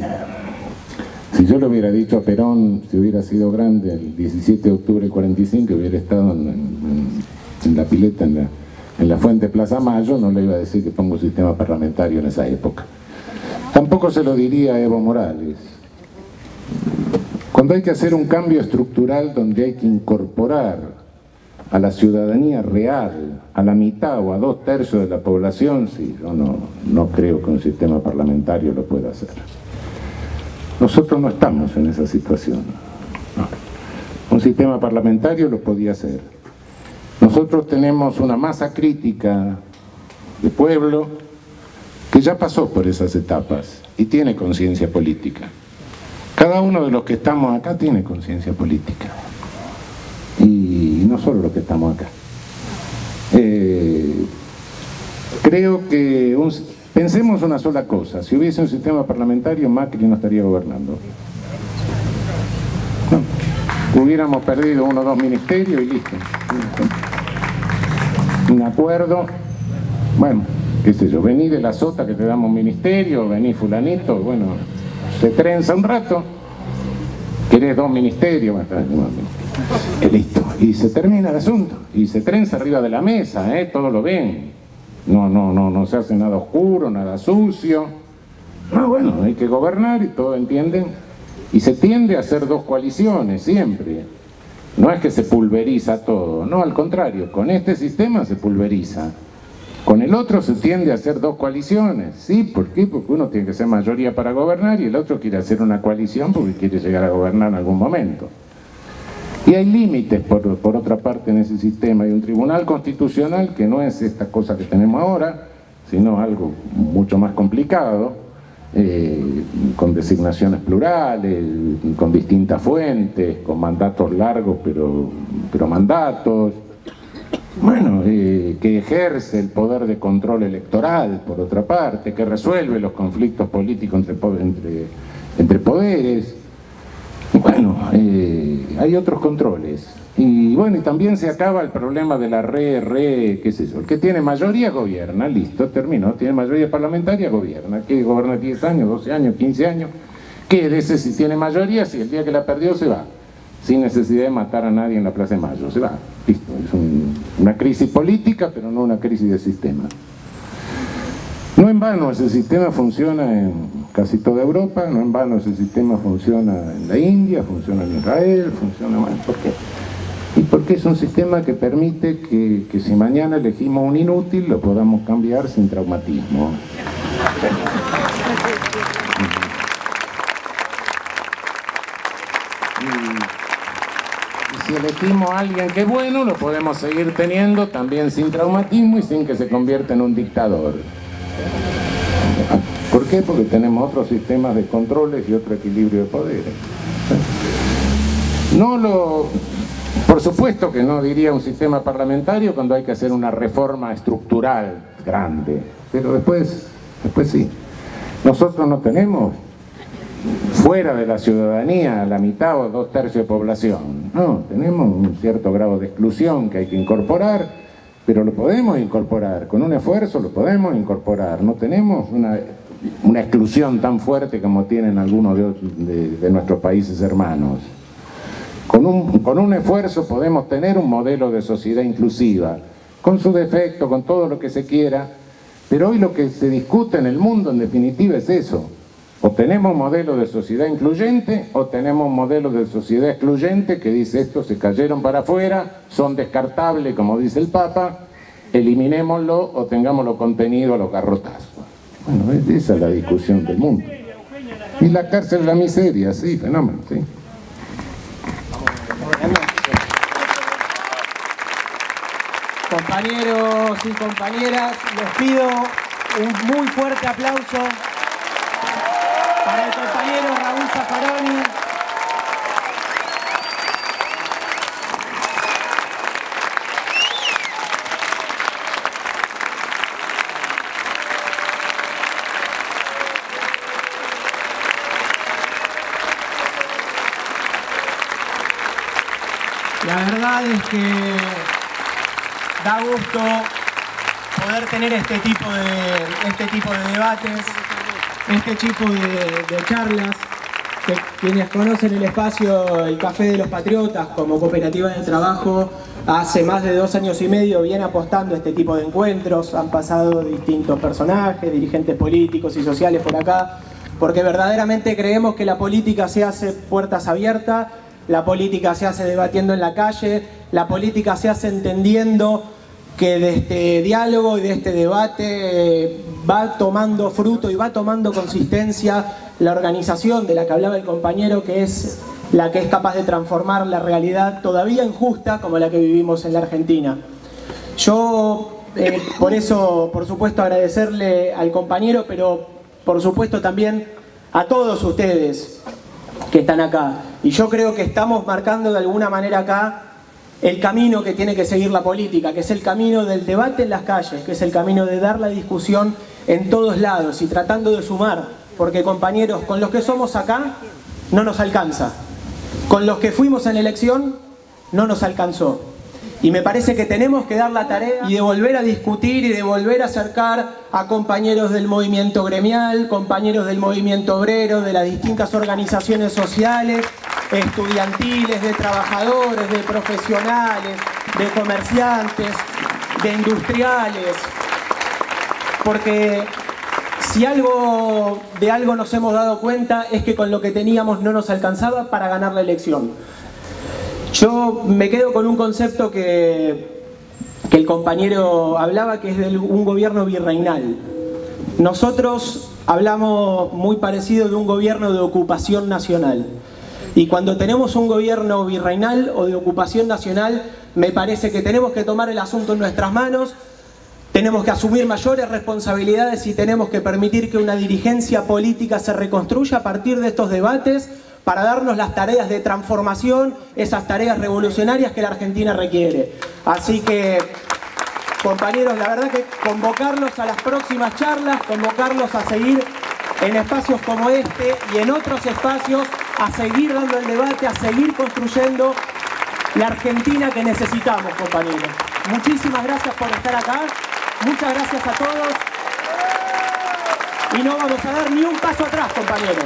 si yo le hubiera dicho a Perón, si hubiera sido grande el 17 de octubre del 45, hubiera estado en la pileta, en la fuente Plaza Mayo, no le iba a decir que pongo un sistema parlamentario en esa época. Tampoco se lo diría a Evo Morales. Cuando hay que hacer un cambio estructural donde hay que incorporar a la ciudadanía real, a la mitad o a 2/3 de la población, sí, yo no creo que un sistema parlamentario lo pueda hacer. Nosotros no estamos en esa situación. No. Un sistema parlamentario lo podía hacer. Nosotros tenemos una masa crítica de pueblo que ya pasó por esas etapas y tiene conciencia política. Cada uno de los que estamos acá tiene conciencia política. Y no solo los que estamos acá. Creo que pensemos una sola cosa: si hubiese un sistema parlamentario, Macri no estaría gobernando. No. Hubiéramos perdido 1 o 2 ministerios y listo. Un acuerdo, bueno, qué sé yo, vení de la sota que te damos un ministerio, vení fulanito, bueno, se trenza un rato, querés 2 ministerios, listo, y se termina el asunto, y se trenza arriba de la mesa, todos lo ven, no se hace nada oscuro, nada sucio, bueno, hay que gobernar y todos entienden, y se tiende a hacer 2 coaliciones siempre. No es que se pulveriza todo, no, al contrario, con este sistema se pulveriza. Con el otro se tiende a hacer 2 coaliciones. ¿Sí? ¿Por qué? Porque uno tiene que ser mayoría para gobernar y el otro quiere hacer una coalición porque quiere llegar a gobernar en algún momento. Y hay límites, por otra parte, en ese sistema. Hay un tribunal constitucional que no es esta cosa que tenemos ahora, sino algo mucho más complicado, con designaciones plurales, con distintas fuentes, con mandatos largos, pero mandatos. Bueno, que ejerce el poder de control electoral, por otra parte, que resuelve los conflictos políticos entre poderes. Bueno, hay otros controles. Y bueno, y también se acaba el problema de la qué sé yo. El que tiene mayoría gobierna, listo, terminó. Tiene mayoría parlamentaria, gobierna. Que gobierna 10 años, 12 años, 15 años. Quédese si tiene mayoría, si el día que la perdió se va. Sin necesidad de matar a nadie en la Plaza de Mayo, se va. Listo, es una crisis política, pero no una crisis de sistema. No en vano ese sistema funciona en casi toda Europa, no en vano ese sistema funciona en la India, funciona en Israel, funciona más. ¿Por qué? Y porque es un sistema que permite que si mañana elegimos un inútil, lo podamos cambiar sin traumatismo. Y si elegimos a alguien que es bueno, lo podemos seguir teniendo también sin traumatismo y sin que se convierta en un dictador. ¿Por qué? Porque tenemos otros sistemas de controles y otro equilibrio de poderes. Por supuesto que no diría un sistema parlamentario cuando hay que hacer una reforma estructural grande, pero después sí. Nosotros no tenemos fuera de la ciudadanía la mitad o 2/3 de población. No, tenemos un cierto grado de exclusión que hay que incorporar, pero lo podemos incorporar, con un esfuerzo lo podemos incorporar. No tenemos una exclusión tan fuerte como tienen algunos de nuestros países hermanos. Con un esfuerzo podemos tener un modelo de sociedad inclusiva, con su defecto, con todo lo que se quiera, pero hoy lo que se discute en el mundo en definitiva es eso. O tenemos modelo de sociedad incluyente o tenemos modelo de sociedad excluyente que dice estos se cayeron para afuera, son descartables como dice el Papa, eliminémoslo o tengámoslo contenido a los garrotazos. Bueno, esa es la discusión del mundo. Y la cárcel es la miseria, sí, fenómeno, sí. Compañeros y compañeras, les pido un muy fuerte aplauso para el compañero Raúl Zaffaroni. La verdad es que da gusto poder tener este tipo de debates, este tipo de charlas, que quienes conocen el espacio El Café de los Patriotas como cooperativa de trabajo, hace más de 2 años y medio viene apostando a este tipo de encuentros. Han pasado distintos personajes, dirigentes políticos y sociales por acá, porque verdaderamente creemos que la política se hace puertas abiertas, la política se hace debatiendo en la calle, la política se hace entendiendo que de este diálogo y de este debate va tomando fruto y va tomando consistencia la organización de la que hablaba el compañero, que es la que es capaz de transformar la realidad todavía injusta como la que vivimos en la Argentina. Yo, por eso, por supuesto, agradecerle al compañero, pero por supuesto también a todos ustedes que están acá. Y yo creo que estamos marcando de alguna manera acá el camino que tiene que seguir la política, que es el camino del debate en las calles, que es el camino de dar la discusión en todos lados y tratando de sumar, porque compañeros, con los que somos acá no nos alcanza, con los que fuimos en elección no nos alcanzó. Y me parece que tenemos que dar la tarea y de volver a discutir y de volver a acercar a compañeros del movimiento gremial, compañeros del movimiento obrero, de las distintas organizaciones sociales, estudiantiles, de trabajadores, de profesionales, de comerciantes, de industriales. Porque si de algo nos hemos dado cuenta es que con lo que teníamos no nos alcanzaba para ganar la elección. Yo me quedo con un concepto que el compañero hablaba, que es de un gobierno virreinal. Nosotros hablamos muy parecido de un gobierno de ocupación nacional. Y cuando tenemos un gobierno virreinal o de ocupación nacional, me parece que tenemos que tomar el asunto en nuestras manos, tenemos que asumir mayores responsabilidades y tenemos que permitir que una dirigencia política se reconstruya a partir de estos debates, para darnos las tareas de transformación, esas tareas revolucionarias que la Argentina requiere. Así que, compañeros, la verdad que convocarlos a las próximas charlas, convocarlos a seguir en espacios como este y en otros espacios, a seguir dando el debate, a seguir construyendo la Argentina que necesitamos, compañeros. Muchísimas gracias por estar acá, muchas gracias a todos y no vamos a dar ni un paso atrás, compañeros.